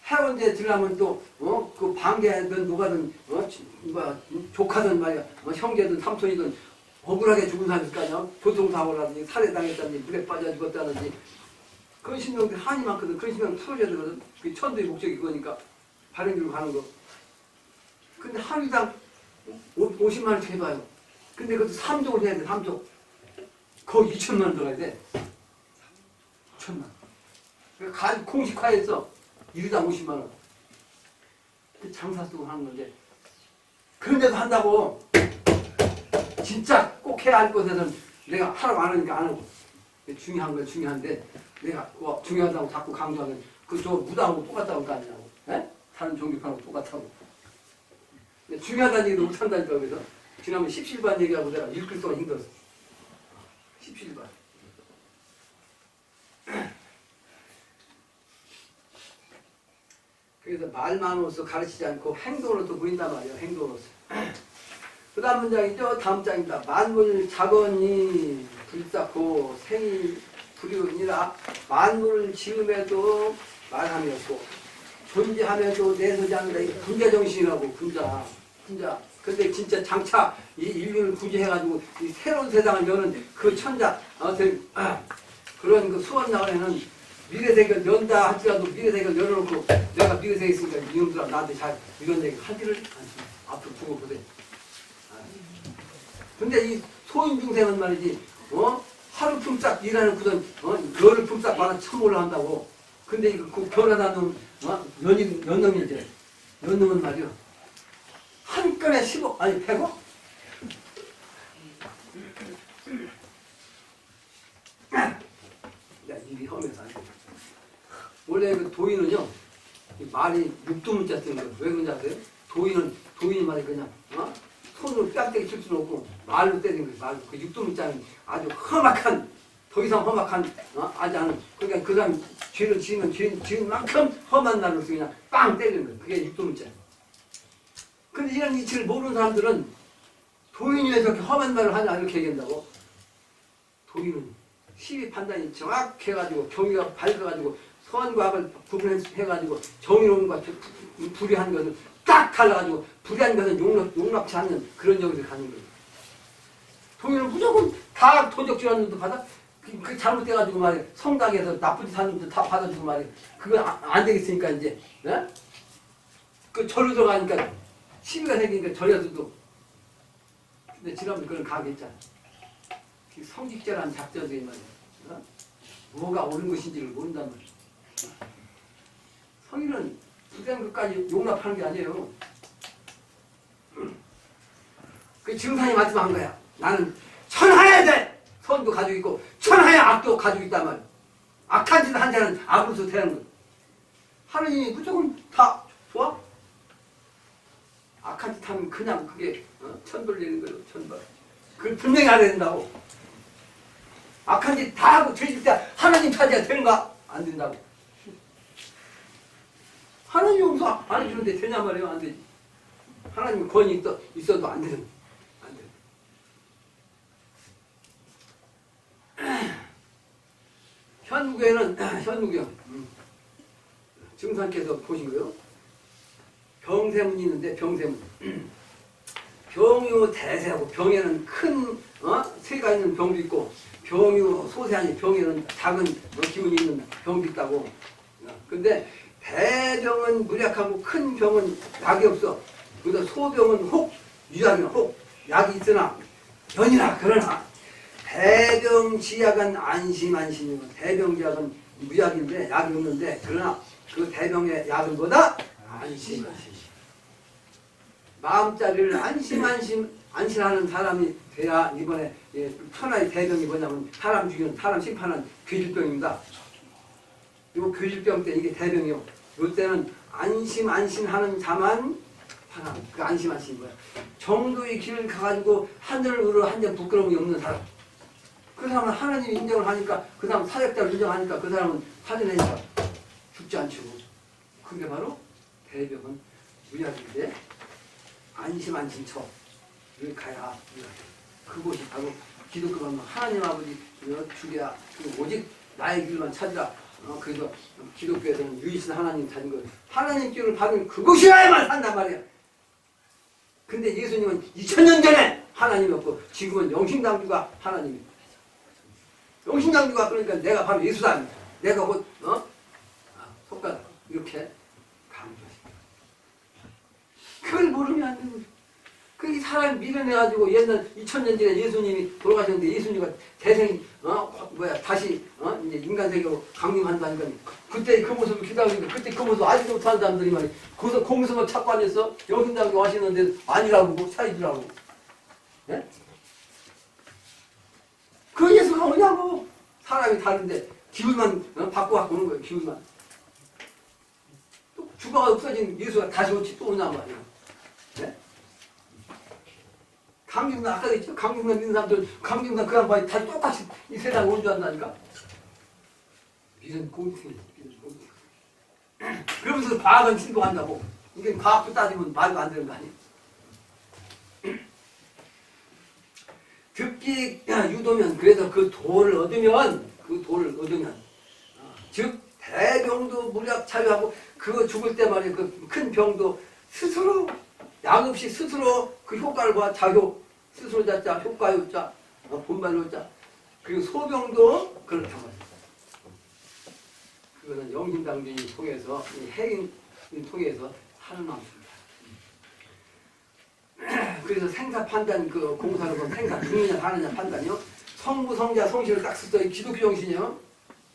Speaker 2: 해운대 들어가면 그 방계든 누가든 조카든 말이야 형제든 삼촌이든 억울하게 죽은 사람일 거 아니야. 교통사고라든지 살해당했다든지 물에 빠져 죽었다든지 그런 신명들 한이 많거든. 그런 신명 털어줘야 되거든. 그게 천도의 목적이 그거니까 바른 길로 가는 거. 근데 하루당 50만 원 해봐요. 근데 그것도 3족을 해야 돼. 3족. 거기 2천만 원 들어가야 돼. 2천만 원. 그러니까 공식화해서 일당 50만 원. 그 장사 쓰고 하는 건데 그런데도 한다고 진짜 꼭 해야 할 것에는 내가 하라고 안 하니까 안 하고 중요한 건 중요한데 내가 중요하다고 자꾸 강조하면 저 무당하고 똑같다고 할 거 아니냐고. 에? 다른 종교파하고 똑같다고. 중요하다는 얘기도 못한다니까. 그래서 지난번 17반 얘기하고 내가 읽을 동안 힘들었어. 17반. 그래서 말만으로서 가르치지 않고 행동으로서 보인단 말이에요. 행동으로서. 그 다음 문장이죠. 다음 장입니다. 만물 자건이 불쌓고 생이 불이니라. 만물을 지음에도 말함이었고 존재하면서 내서지 않는다. 이게 분자정신이라고. 분자. 근데 진짜 장차 이 인류를 구제해가지고 이 새로운 세상을 여는 그 천자 그런 그 수원 나원에는 미래세계를 연다 할지라도 미래세계를 열어놓고 내가 미래세계에 있으니까 이놈들아 나한테 잘 이런 얘기 하지를 않습니다. 앞으로 두고 보세요. 근데 이 소인 중생은 말이지 하루 품삯 일하는 구던 열흘 품삯 받아 천몰라 한다고. 근데 이거 그 변하다는 연놈이지. 연놈은 말이요 한 건에 10억 아니 100억? 야 입이 험해서 안 돼. 원래 그 도인은요 말이 육두문자 쓰는 거예요. 왜 그런지 아세요? 도인이 말이 그냥 손으로 뺨때기 칠 수는 없고 말로 때리는 거예요. 말로. 그 육두문자는 아주 험악한 더 이상 험악한 아주 않은 그러니까 그 사람 죄를 지으면 지은 만큼 험한 말로서 그냥 빵 때리는 거예요. 그게 육두문자예요. 근데 이런 이치를 모르는 사람들은 도인이 왜 저렇게 험한 말을 하냐 이렇게 얘기한다고. 도인은 시비 판단이 정확해가지고 경위가 밝아가지고 선과 악을 구분해가지고 정의로운 것과 불의한 것을 딱 달라가지고 불의한 것은 용납치 않는 그런 정의를 가는 거예요. 도인은 무조건 다 도적질하는 놈도 받아. 그 잘못돼가지고 말이야 성당에서 나쁜 짓 하는 놈도 다 받아주고 말이야. 그건 안 되겠으니까 이제 그 절로 들어가니까 시비가 생기니까 절에서도. 근데 지난번에 그런 강의했잖아. 성직자라는 작자들이 말이야. 뭐가 옳은 것인지를 모른단 말이야. 성인은 부대한 것까지 용납하는 게 아니에요. 그 증상이 말씀한 거야. 나는 천하야 돼! 선도 가지고 있고 천하야 악도 가지고 있단 말이야. 악한 짓 한 자는 악으로서 되는 거야. 하느님이 무조건 다 좋아? 악한 짓 하면 그냥 그게 천벌 내는 거예요. 천벌. 그걸 분명히 알아야 된다고. 악한 짓 다 하고 죄질 때 하나님 차지가 되는가? 안 된다고. 하나님 용서 안 해주는데 되냐 말이에요. 안 되지. 하나님 권위 있어도 안 되는. 안 돼. 현무교에는 현무교 증상께서 보신 거요. 병세문이 있는데 병세문. 병유 대세하고 병에는 큰 세가 있는 병도 있고 병유 소세하니 병에는 작은 기운이 있는 병도 있다고. 근데 대병은 무약하고 큰 병은 약이 없어. 그래서 소병은 혹 유약이나 혹 약이 있으나 연이나 그러나 대병지약은 안심이고 대병지약은 무약인데 약이 없는데 그러나 그 대병의 약은 뭐다? 안심. 마음자리를 안심하는 사람이 돼야 이번에 천하의 대병이 뭐냐면 사람 죽이는 사람 심판하는 괴질병입니다. 이거 괴질병 때 이게 대병이요. 이때는 안심하는 자만 하나. 그 안심이 뭐야? 정도의 길을 가가지고 하늘을 우러 한 점 부끄러움이 없는 사람. 그 사람은 하나님이 인정을 하니까 그 사람은 사역자를 인정하니까 그 사람은 살인하니까 죽지 않죠. 그게 바로 대병은 무약인데 안심처 여기 가야 그곳이 바로 기독교가 하나님 아버지 죽여야 오직 나의 길만 찾으라 그래서 기독교에서는 유일신 하나님 찾은 거 하나님 기운을 받으면 그것이어야만 산단 말이야. 근데 예수님은 2000년 전에 하나님이었고 지금은 영신당주가 하나님이야. 영신당주가 그러니까 내가 바로 예수다. 내가 곧 손가락 이렇게 강조했습니다. 그걸 모르면 안 되는 거죠. 그 사람이 밀어내가지고 옛날 2000년 전에 예수님이 돌아가셨는데 예수님이 대생 다시 이제 인간 세계로 강림한다니까 그때 그 모습을 기다리니까 그때 그 모습 알지 못하는 사람들이 말이야. 거기서 그 모습을 찾고 앉았어. 영신당교 하시는데 아니라고 사이즈라고. 예? 그 예수가 뭐냐고. 사람이 다른데 기울만 바꿔갖고 오는 거예요. 기울만. 또 주가가 없어진 예수가 다시 오지 또 오냐 말이야. 예? 강경단 아까 했죠? 강경단 믿는 사람들 강경단 그 양반이 다 똑같이 이 세상에 온 줄 안다니까? 믿음 공식이에요. 그러면서 과학은 신고한다고. 이게 과학도 따지면 말도 안 되는 거 아니에요? 듣기 유도면 그래서 그 도를 얻으면 즉 대병도 무력 차유하고 그거 죽을 때 말이에요. 그 큰 병도 스스로 약 없이 스스로 그 효과를 봐. 자효 스스로 자자 효과요자 본발로자 그리고 소병도 그렇단 말이에요. 그거는 영신당준이 통해서 이 해인을 통해서 살아남습니다. 그래서 생사 판단 그 공사로 보면 생사 죽느냐 사느냐 판단이요. 성부 성자 성실을 딱 써서 기독교 정신이요.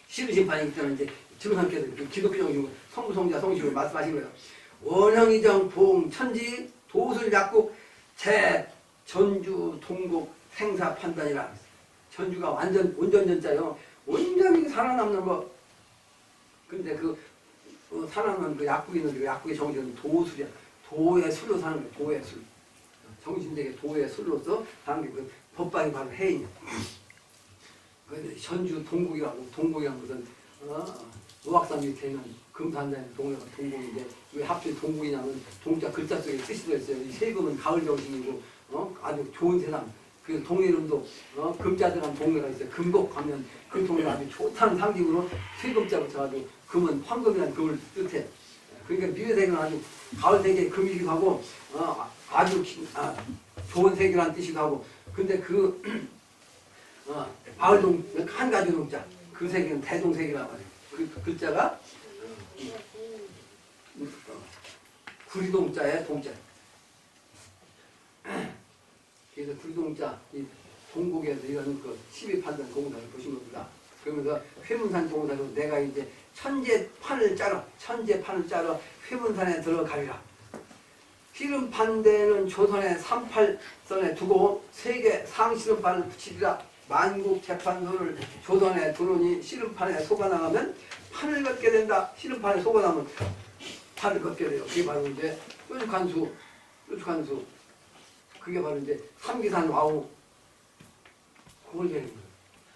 Speaker 2: 시루심판이기 때문에 이제 증상께서 기독교 정신 성부 성자 성실을 말씀하신 거예요. 원형이정 보응 천지 도술 약국 재 전주 동국 생사 판단이라. 전주가 완전 온전전자요. 온전히 살아남는 거. 근데 그 살아남는 그 약국이 있는데 그 약국의 정신은 도술이야. 도의 술로 사는 거예요. 도의 술. 정신세계 도의 술로서 사는 게 그 법방이 바로 해인이야. 전주 동국이라는 것은 우악산 밑에 있는 금산다는 동네가 동국인데 왜 하필 동국이냐면 동자 글자 속에 뜻이 들어있어요. 이 세금은 가을 정신이고 아주 좋은 세상. 그 동네 이름도 금자 들어간 동네가 있어요. 금곡 가면 그 동네가 아주 좋다는 상징으로 세금자 붙여가지고 금은 황금이라는 금을 뜻해. 그러니까 미래 세계는 아주 가을 세계의 금이기도 하고 아주 좋은 세계라는 뜻이기도 하고 근데 그 마을동 한 가지 동자 그 세계는 대동세계란 말이에요. 그 글자가 구리동자의 동자. 그래서 구리동자 이 동국에서 이런 그 12판단 공사를 보신 겁니다. 그러면서 회문산 공사로 내가 이제 천재판을 짜러 회문산에 들어가리라. 씨름판대는 조선의 38선에 두고 세계 상씨름판을 붙이리라. 만국 재판소를 조선에 두느니 씨름판에 속아나가면 판을 걷게 된다. 씨름판에 속아나면 판을 걷게 돼요. 그게 바로 이제 뾰족한수. 그게 바로 이제 삼기산 와우. 그걸 되는 거예요.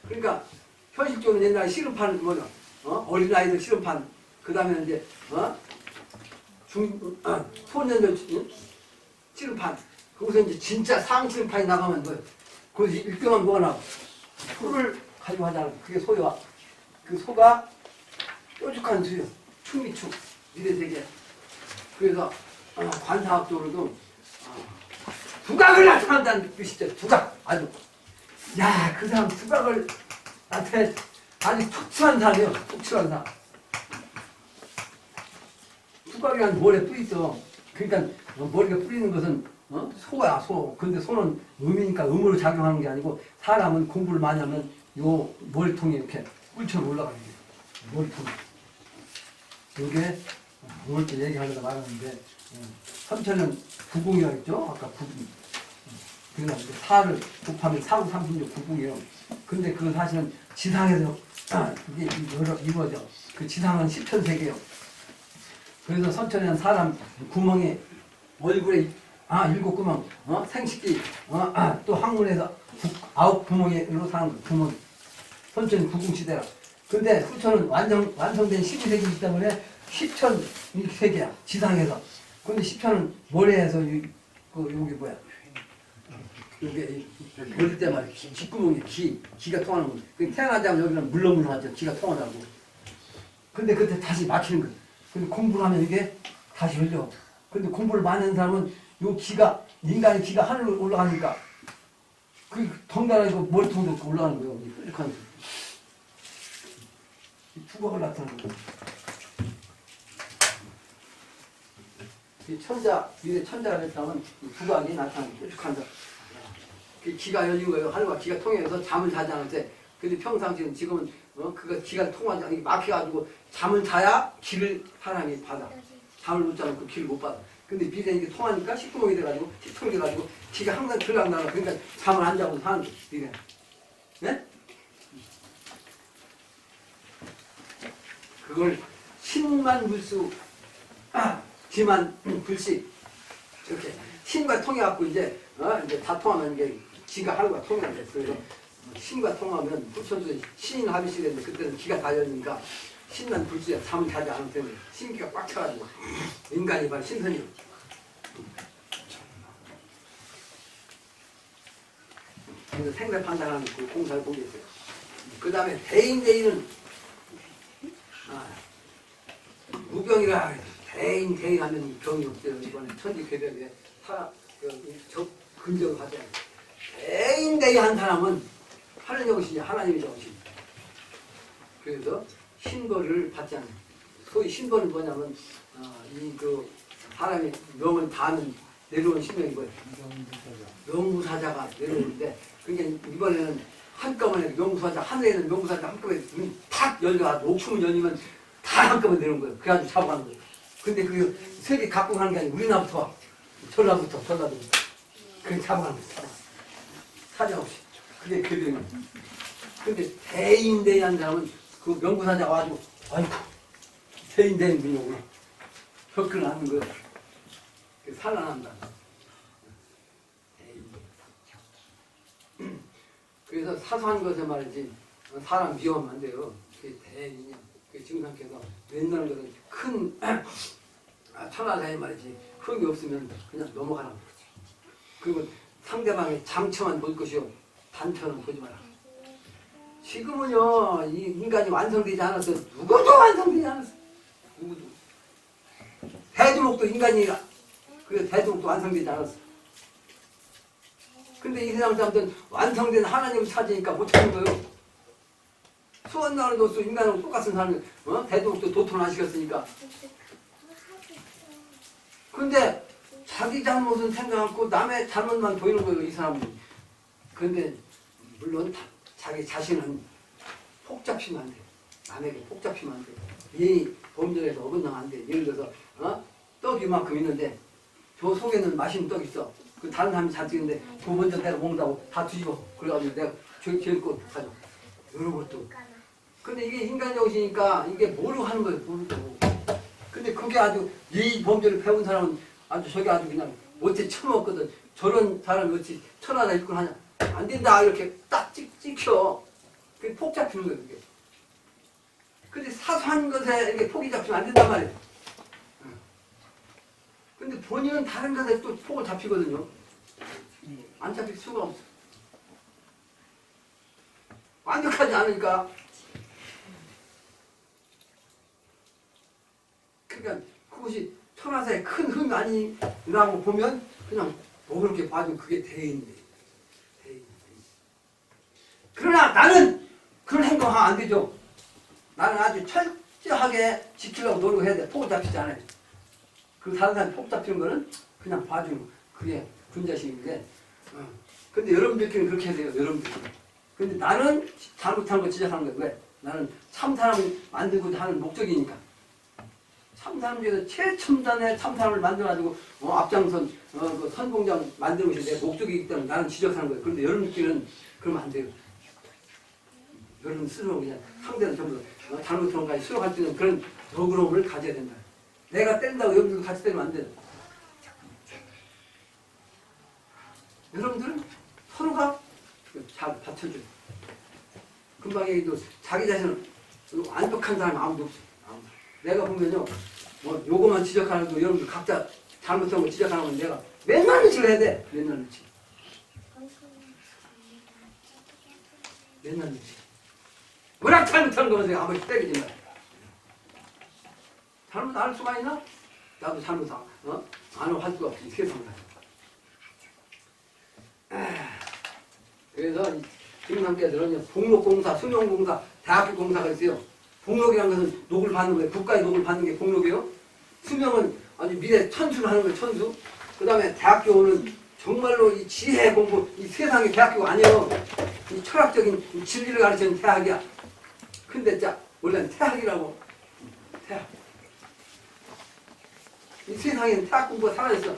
Speaker 2: 그러니까 현실적으로 옛날에 씨름판 뭐냐? 어린아이들 씨름판. 그 다음에 이제 소년들 씨름판. 거기서 이제 진짜 상씨름판이 나가면 뭐예요? 거기서 1등은 뭐가 나와? 소를 가지고 하잖아요. 그게 소야. 그 소가 뾰족한 수요. 축미축. 미래세계. 그래서 관사학적으로도 두각을 나타난다는 뜻이죠. 두각. 아주. 야, 그 사람 두각을 나타내 아주 특출한 사람이에요. 특출한 사람. 두각이란 머리에 뿌리 있어. 그러니까 머리가 뿌리는 것은 소야, 소. 근데 소는 음이니까 음으로 작용하는 게 아니고 사람은 공부를 많이 하면 요 머리통이 이렇게 꿀처럼 올라가는 거예요. 머리통. 요게 오늘 때 얘기하려다 말았는데 삼천년 구궁이라고 했죠? 아까 구궁. 그래서 사를 곱하면 4구 36 구궁이에요. 근데 그 사실은 지상에서 이게 이루어져. 그 지상은 10천세계예요. 그래서 선천에는 사람 구멍에 얼굴에 7구멍, 생식기, 또 항문에서 9구멍으로 사는 구멍. 선천은 구궁시대라. 근데 후천은 완성된 12세기이기 때문에 10,000세계야. 지상에서. 근데 10천은 모래에서 여기 뭐야? 여기 열릴 때 말이야. 귓구멍에 기가 통하는 거. 태어나자면 여기는 물렁물렁하죠. 기가 통하다고. 근데 그때 다시 막히는 거예요. 근데 공부를 하면 이게 다시 열려. 근데 공부를 많이 하는 사람은 요 기가, 인간의 기가 하늘로 올라가니까 그 덩달아지고 머리통도 올라가는 거예요. 뾰족한 두각을 나타내는 거예요. 이 천자, 위에 천자가 됐다면 이 두각이 나타나는 뾰족한 자. 그 기가 열린 거예요. 하늘과 기가 통해서 잠을 자지 않을 때. 근데 평상시는 지금은 그거 기가 통하지 않게 막혀가지고 잠을 자야 기를 사람이 받아. 잠을 못 자면 그 기를 못 받아. 근데 미래는 이게 통하니까 식구멍이 돼가지고 식통이 돼가지고 기가 항상 들락날락. 그러니까 잠을 안 자고 사는 거예요. 미래. 네? 그걸 신만 불수 지만 불식 이렇게 신과 통해갖고 이제 다 통하면 이게 기가 하루가 통해야 그래서 신과 통하면 부처도 신인 합의시 되는데 그때는 기가 다 열리니까 신만 불수야 잠을 자지 않을 때는 신기가 꽉 차가지고 인간이 바로 신선이요. 그래서 생사 판단하는 그 공사를 보겠어요. 그 다음에 대인대인은 무병이라 해요. 대인 하면 병이 없어요. 이번에 천지궤벽에 근정을 하잖아요. 대인 한 사람은 하는 정신이 하나님의 정신입니다. 그래서 신벌을 받지 않아요. 소위 신벌은 뭐냐면 사람이 명을 다하는 내려온 신명이 뭐예요? 명무사자가 내려오는데 그러니까 이번에는 한꺼번에 명무사자 하늘에는 명무사자 한꺼번에 문이 탁 열려가지고 옥추문 열리면 다 한꺼번에 내려온 거예요. 그래가지고 잡아가는 거예요. 근데 그 세계 갖고 가는 게 아니고 우리나라부터 전라도부터 그게 잡아가는 거예요. 사정없이. 그게 궤변이에요. 근데 대인대한 사람은 그 명구사자가 와가지고 아이고 대인대인 분이구나. 벽을 하는 거예요. 살아난다. 그래서 사소한 것에 말이지 사람 미워하면 안 돼요. 그게 대인이야. 그 증상께서 웬만한 것은 큰 천하사에 말이지 그런 게 없으면 그냥 넘어가라는 거지. 그리고 상대방의 장처만 볼 것이요 단처는 보지 마라. 지금은요 이 인간이 완성되지 않아서 누구도 완성되지 않았어. 누구도. 대두목도 인간이 그래서 대두목도 완성되지 않았어. 근데 이 세상 사람들은 완성된 하나님을 찾으니까 못하는 거예요. 수원나라도 인간하고 똑같은 사람이 대두목도 도토를 안 시켰으니까. 근데 자기 잘못은 생각하고 남의 잘못만 보이는 거예요 이 사람은. 근데 물론 자기 자신은 폭 잡히면 안 돼. 남에게 폭 잡히면 안 돼. 예의 범절에서 어긋나면 안 돼. 예를 들어서 떡이 이만큼 있는데 저 속에는 맛있는 떡 있어. 그 다른 사람이 잘 찍는데 그 먼저 내가 먹는다고 다 뒤집어. 그래가지고 내가 제일 거 가져. 이런 것도. 근데 이게 인간 정신이니까 이게 모르고 하는 거예요. 모르고. 근데 그게 아주 예의 범절을 배운 사람은 아주 저게 아주 그냥 어째 처먹거든. 저런 사람이 어찌 천하나 일꾼 하냐. 안 된다 이렇게 딱 찍혀. 그게 폭 잡히는 거예요. 그게. 근데 사소한 것에 이렇게 폭이 잡히면 안 된단 말이에요. 근데 본인은 다른 것에 또 폭을 잡히거든요. 안 잡힐 수가 없어. 완벽하지 않으니까. 그러니까 그것이 천하사의 큰 흠이 아니라고 보면 그냥 그렇게 봐도 그게 대인이에요. 대인. 그러나 나는 그런 행동하면 안 되죠. 나는 아주 철저하게 지키려고 노력해야 돼. 폭을 잡히지 않아요. 그 다른 사람이 폭 잡히는 거는 그냥 봐주는 거. 그게 분자식인데. 근데 여러분들끼리는 그렇게 해야 돼요. 여러분들끼리. 근데 나는 잘못한 거 지적하는 거예요. 왜? 나는 참 사람을 만들고자 하는 목적이니까. 참 사람 중에서 최첨단의 참 사람을 만들어가지고 앞장선 그 선공장 만드는 것이 내 목적이기 때문에 나는 지적하는 거예요. 그런데 여러분들끼리는 그러면 안 돼요. 여러분 스스로 그냥 상대는 전부 잘못한 것까지 수용할 수 있는 그런 너그러움을 가져야 된다. 내가 때린다고 여러분들도 같이 때리면 안 돼요. 여러분들은 서로가 잘 받쳐줘요. 금방 얘기도 자기 자신은 완벽한 사람이 아무도 없어요. 내가 보면요, 요거만 지적하는 거 여러분들 각자 잘못한 거 지적하는 건 내가 맨날 며칠 해야 돼. 맨날 며칠. 맨날 며칠. 워낙 잘못한 거면 내가 아무리 때리지 마. 잘못 알 수가 있나? 나도 잘못 안 할 수가 없지 세상에. 그래서 중상께들은 복록공사, 수명공사, 대학교 공사가 있어요. 복록이라는 것은 녹을 받는 거예요. 국가의 녹을 받는 게 복록이에요. 수명은 아주 미래 천수를 하는 거예요. 천수. 그 다음에 대학교는 정말로 이 지혜 공부, 이 세상의 대학교가 아니에요. 이 철학적인 이 진리를 가르치는 대학이야. 근데 자 원래는 태학이라고. 태학. 이 세상에는 태학 공부가 사라졌어.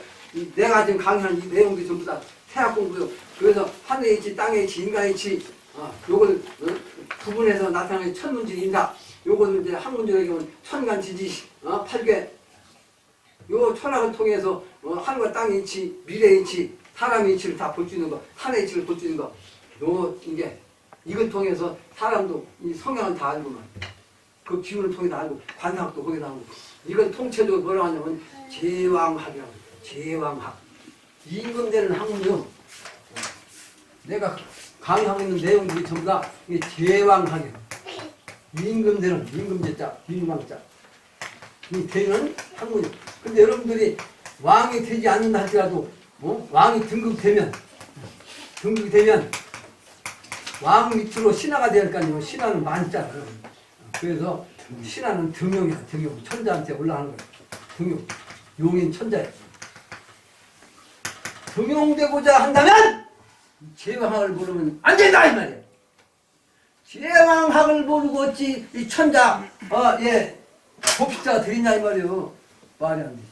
Speaker 2: 내가 지금 강의하는 이 내용들이 전부 다 태학 공부요. 그래서 하늘의 이치, 땅의 이치, 인간의 이치, 요걸 구분해서 나타나는 천문지 인사. 요거는 이제 학문적인 경우는 천간지지, 8개. 요 철학을 통해서 하늘과 땅의 이치, 미래의 이치, 사람의 이치를 다 볼 수 있는 거, 하늘의 이치를 볼 수 있는 거. 요 이게 이걸 통해서 사람도 이 성향을 다 알고만. 그 기운을 통해 다 알고 관상학도 거기 다 알고. 이건 통째적으로 뭐라고 하냐면 제왕학이라고 해요. 제왕학. 임금되는 학문이요. 내가 강의하고 있는 내용들이 전부 다 이게 제왕학이에요. 임금되는 임금제자, 임왕자. 이 되는 학문이에요. 근데 여러분들이 왕이 되지 않는다 할지라도 왕이 등극되면 왕 밑으로 신하가 될 거 아니에요. 신하는 만자를. 그래서 신하는 등용이야. 등용. 천자한테 올라가는 거야. 등용. 용인 천자야. 등용되고자 한다면 제왕학을 모르면 안 된다 이 말이야. 제왕학을 모르고 어찌 이 천자 법식자가 되겠냐 이 말이에요. 말이 안 되지.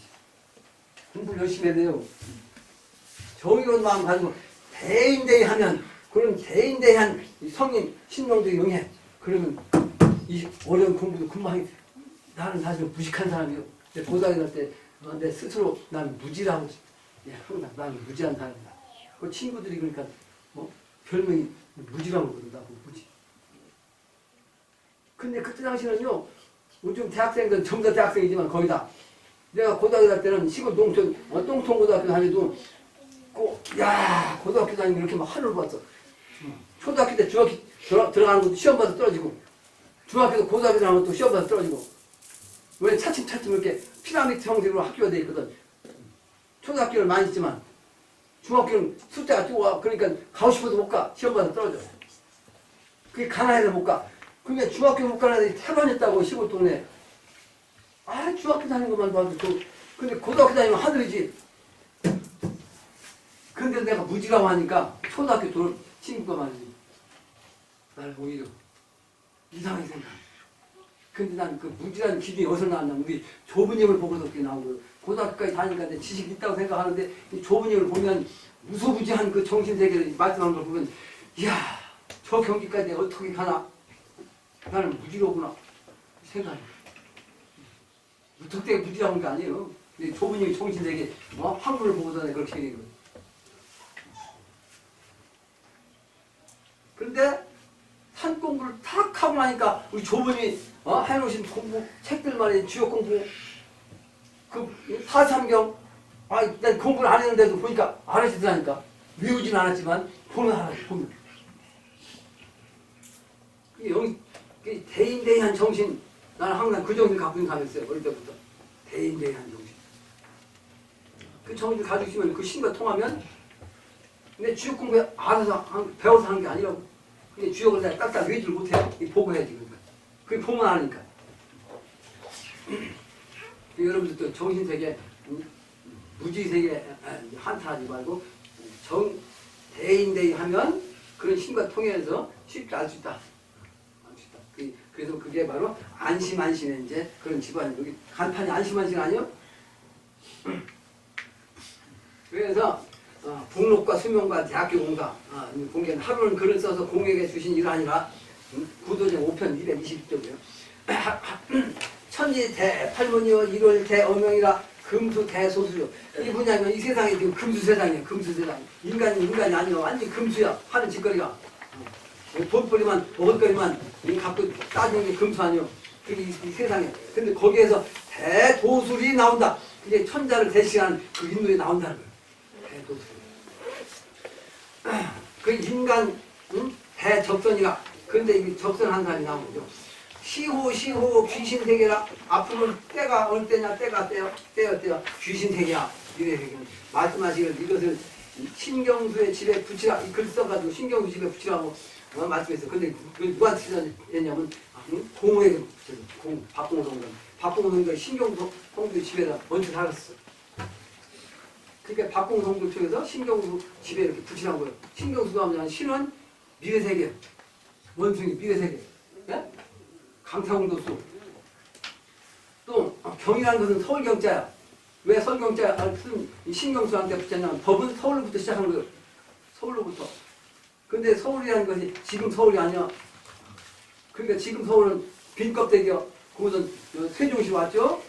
Speaker 2: 공부를 열심히 해야 돼요. 정의로운 마음 가지고 대인대하면 그런 대인대한 성인 신명도 용해. 그러면 이 어려운 공부도 금방 해. 나는 사실 무식한 사람이요. 내 고등학교 갈 때 내 스스로 난 무지라고 항상 나는 무지한 사람이다. 그 친구들이 그러니까 별명이 무지라고 그런다고 무지. 근데 그때 당시는요. 요즘 대학생들은 전부 다 대학생이지만 거의 다 내가 고등학교 갈 때는 시골 농촌 똥통고등학교 다니도 고등학교 다니면 이렇게 막 하늘을 봤어. 초등학교 때 중학교 들어가는 것도 시험 봐서 떨어지고 중학교도 고등학교 들어가는 것도 시험 봐서 떨어지고 왜 차츰차츰 이렇게 피라미드 형식으로 학교가 돼 있거든. 초등학교는 많이 있지만 중학교는 숫자가 적어. 그러니까 가고 싶어도 못 가. 시험 봐서 떨어져. 그게 가난해서 못 가. 그러니까 중학교 못 가는 애들이 태반했다고 시골 동네. 중학교 다니는 것만 봐도 근데 고등학교 다니면 하늘이지. 근데 내가 무지라고 하니까 초등학교 친구가 말이지. 나를 오히려 이상하게 생각. 근데 난 그 무지라는 기준이 어디서 나왔냐면 우리 좁은 힘을 보고서 그게 나오고 고등학교까지 다니니까 내 지식이 있다고 생각하는데 이 좁은 힘을 보면 무소부지한 그 정신세계를 말씀하는 걸 보면 이야 저 경기까지 내가 어떻게 가나. 나는 무지로구나 생각해. 덕대가 무지라는 게 아니에요. 근데 좁은 힘이 정신세계 학문을 보고서 내가 그렇게 얘기해. 근데 산 공부를 탁 하고 나니까 우리 조분이 해놓으신 공부 책들 말이에요. 주요 공부 그 사삼경 난 공부를 안 했는데도 보니까 알아듣다니까. 외우지는 않았지만 보면 알아요. 보면 그게 대인대한 정신. 나는 항상 그 정신 갖고 가졌어요. 어릴 때부터 대인대한 정신. 그 정신을 가지고 있으면 그 신과 통하면 근데 주역 공부에 알아서 배워서 하는 게 아니라고. 근데 주역을 내가 딱딱 외지를 못해요. 보고 해야지. 그러니까. 그게 보면 아니까. 여러분들도 정신세계, 무지세계 한탄하지 말고 대인대의 하면 그런 신과 통해서 쉽게 알 수 있다. 그래서 그게 바로 안심안신의 이제 그런 집안이 여기 간판이 안심안신 아니요? 그래서 복록과 수명과 대학교 공사 공개는 하루는 글을 써서 공에게 주신 일 아니라 구도전 5편 220쪽이요. 천지 대팔문이요 일월 대어명이라 금수 대소수요. 이 뭐냐면 이 세상이 지금 금수 세상이에요. 금수 세상. 인간이 아니라 완전히 금수야. 하는 짓거리가. 돈벌이만 먹을거리만 갖고 따지는 게 금수 아니요. 그게 이 세상에. 근데 거기에서 대도술이 나온다. 이게 천자를 대신한 그 인물이 나온다는 거예요. 대도술. 그 인간 대적선이가. 그런데 이 적선한 사람이 나오죠. 시호 귀신 되게라. 앞으로 때가 올 때냐 때가 때요 귀신 되게야. 이래 말씀하시길 이것을 신경수의 집에 붙이라. 이 글 써가지고 신경수 집에 붙이라고 말씀했어요. 근데 그 누가 했냐면 공에게 붙여서 박공성도 신경수 집에다 먼저 달았어. 그러니까 박공성도 쪽에서 신경수 집에 이렇게 붙이라는 거예요. 신경수가 뭐냐면 신은 미래세계, 원숭이 미래세계, 예? 강타공도 수. 또 경이라는 것은 서울경자야. 왜 서울경자 신경수한테 붙였냐면 법은 서울로부터 시작한 거예요. 서울로부터. 근데 서울이라는 것이 지금 서울이 아니야. 그러니까 지금 서울은 빈 껍데기야. 그것은 세종시 왔죠?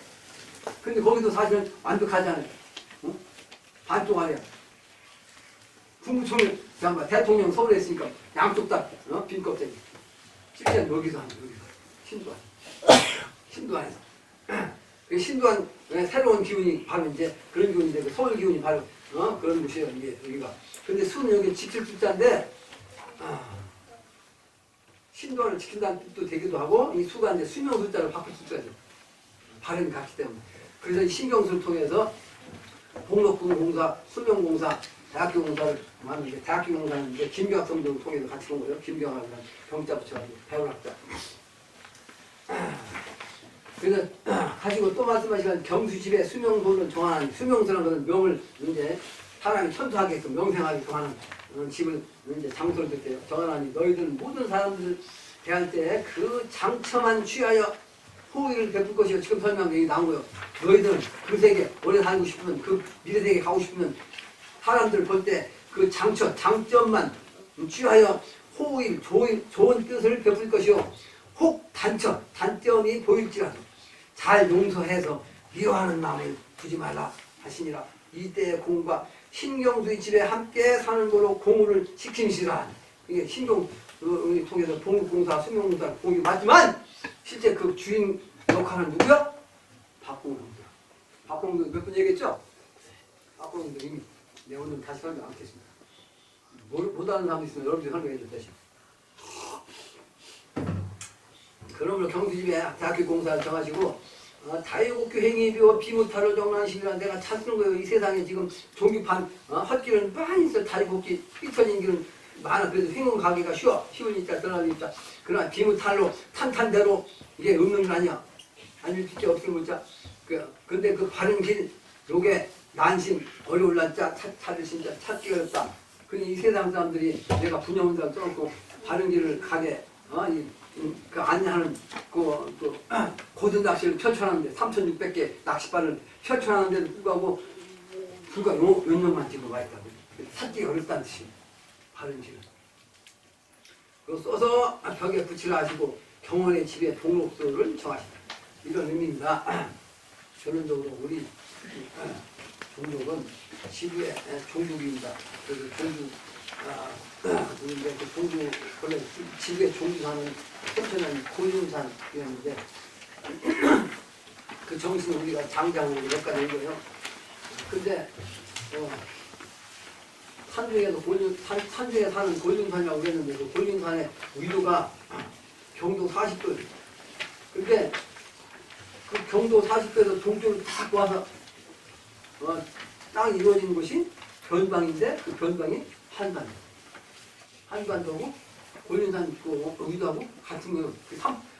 Speaker 2: 근데 거기도 사실은 완벽하지 않아요. 어? 반쪽 아니야. 국무총리, 대통령 서울에 있으니까 양쪽 다 빈 껍데기. 실제는 여기서 하는 여기서. 신도안에서. 신도안 새로운 기운이 바로 이제 그런 기운인데 그 서울 기운이 바로 그런 곳이에요. 이게 여기가. 근데 수는 여기 지킬 숫자인데 신도안을 지킨다는 뜻도 되기도 하고 이 수가 이제 수명 숫자를 바꿀 숫자죠. 발음이 같기 때문에. 그래서 이 신경수를 통해서 복록공사, 수명공사, 대학교 공사를 하는데 대학교 공사는 이제 김경학 성도를 통해서 같이 본 거예요. 김경학이라는 경자 붙여가지고 배울학자. 그래서 가지고 또 말씀하시면 경수집에 수명소를 정하는 수명소라는 것은 명을 이제 사람이 천수하게끔 명생하게끔 하는 집을 이제 장소를 뒀대요. 정하나니 너희들은 모든 사람들을 대할 때 그 장처만 취하여 호의를 베풀 것이요. 지금 설명한 게 나온 거예요. 너희들은 그 세계 오래 살고 싶으면 그 미래 세계 가고 싶으면 사람들 볼 때 그 장점만 취하여 호의 좋은 뜻을 베풀 것이요. 혹 단점이 보일지라도 잘 용서해서 미워하는 마음을 두지 말라 하시니라. 이때의 공과 신경수의 집에 함께 사는 거로 공유를 시키시라. 이게 신경 통해서 복록공사, 수명공사 공유 맞지만 실제 그 주인 역할은 누구야? 박공성이야. 박공성 몇 번 얘기했죠? 박공성 이미 내 오늘 다시 설명 안 하겠습니다. 못하는 사람 있으면 여러분들이 설명해 줄 대신. 그러므로 경수집에 대학교 공사를 정하시고 다해곡교 행위비와 비무탈로 정난식이라는 내가 찾는 거예요. 이 세상에 지금 종교판 헛길은 많이 있어. 다해곡기 삐쳐진 길은 많아. 그래서 횡은 가기가 쉬우니까 떠나니까. 그러나 비무탈로 탄탄대로 이게 없는 건 아니야. 아닐 수 있지 없으면 못 자. 근데 그 바른 길 요게 난심 어려울 난자 찾으신 자 찾기가 어렵다. 그러니 이 세상 사람들이 내가 분야원장 써놓고 바른 길을 가게 그 안내하는 그 고든 낚시를 펼쳐놨는데 3,600개 낚시바를 펼쳐놨는데도 불구하고 불과 몇 명만 지금 와 있다고. 찾기가 어렵다는 뜻이에요. 바른 길을. 그거 써서 벽에 붙이라 하시고 경원의 집에 복록소를 정하시다. 이런 의미입니다. 결론적으로 우리 종족은 지구의 종족입니다. 그래서 종족 우리인데 그 종족 원래 지구의 종주산은 천천한 고윤산이었는데 그 정신을 우리가 장장으로 몇 가지 한 거예요. 근데 산중에 사는 고윤산이라고 그랬는데 그 고윤산의 위도가 경도 40도. 근데 그 경도 40도에서 동쪽으로 딱 와서 땅이 이루어진 곳이 변방인데 그 변방이 한반도고 고윤산 그 위도하고 같은 거예요. 그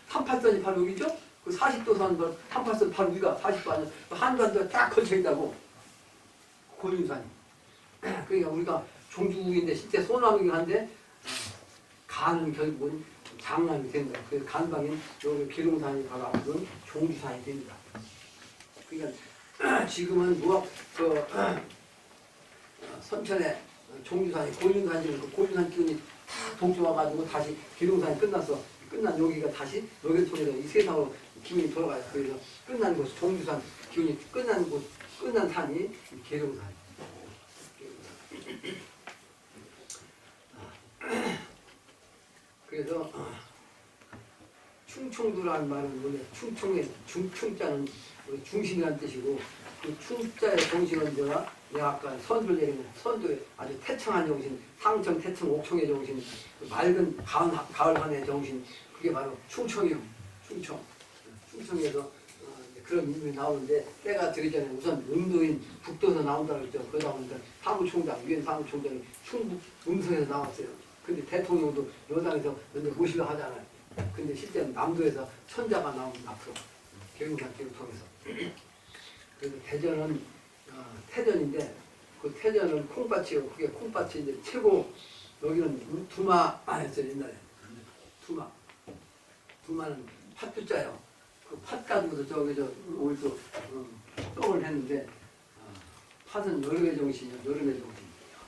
Speaker 2: 38선이 바로 여기죠? 그 40도 선 38선 바로 위가 40도 아니야. 한반도에 딱 걸쳐 있다고. 고윤산이. 그러니까 우리가 종주국인데 실제 소나무이긴 한데 간은 결국은 장남이 된다. 그래서 간방인 여기 기룡산이 바로 앞으로는 종주산이 됩니다. 그러니까 지금은 선천에 종주산이 고윤산이면 그 고윤산 기운이 다 동쪽 와가지고 다시 기룡산이 끝난 여기가 다시 여기를 통해서 이 세상으로 기운이 돌아가요. 그래서 끝난 곳 종주산 기운이 끝난 산이 기룡산. 그래서 충청도라는 말은 원래 충청의 중자는 중심이라는 뜻이고 그 충자의 정신은 내가 아까 선두를 얘기했는데 선두의 아주 태청한 정신, 상청, 태청, 옥청의 정신, 그 맑은 가을 한의 정신, 그게 바로 충청이요. 충청에서 그런 인물이 나오는데 때가 되기 전에 우선 음도인 북도에서 나온다고 했죠. 그러다 보니까 사무총장, 유엔 사무총장이 충북 음성에서 나왔어요. 근데 대통령도 여당에서 먼저 모시려 하잖아요. 근데 실제는 남도에서 천자가 나옵니다. 앞으로 개국산 개국통에서. 그래서 대전은 태전인데 그 태전은 콩밭이에요. 그게 콩밭이 이제 최고. 여기는 두마였어요. 옛날에 두마는 팥두자요. 그 팥 가지고도 저기 오늘 또 떡을 했는데 팥은 여름의 정신이요. 여름의 정신.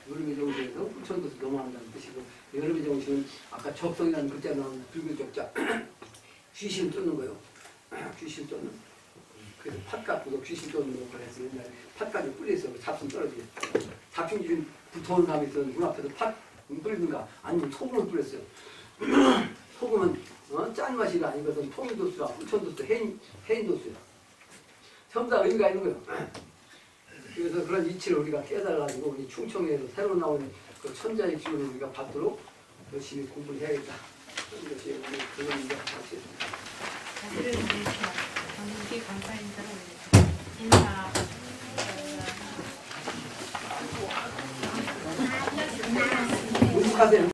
Speaker 2: 여름의 정신에서 후천도서 넘어간다는 뜻이고 여름의 정신은 아까 적성이라는 글자 나오는 붉은 적자 귀신 쫓는 거요. 귀신 쫓는. 그래서 팥 갖고도 귀신 쫓는 역할을 해서 옛날에 팥까지 뿌려서 잡순 떨어지게. 잡순 붙어온 사람이 있었는데 문 앞에서 팥 뿌리든가 아니면 소금을 뿌렸어요. 소금은 짠맛이가 아니거든. 통인도수라 후천도수 해인도수야. 전부 다 의미가 있는 거예요. 그래서 그런 이치를 우리가 깨달아가지고 우리 충청에서 새로 나오는 그 천자의 기운을 우리가 받도록 열심히 공부를 해야겠다. 이것이 오늘 그런 인자 같이
Speaker 1: 다시를 위해서 전국의 감사 인사를 올리겠습니다. 인사.
Speaker 2: 오죽하세요.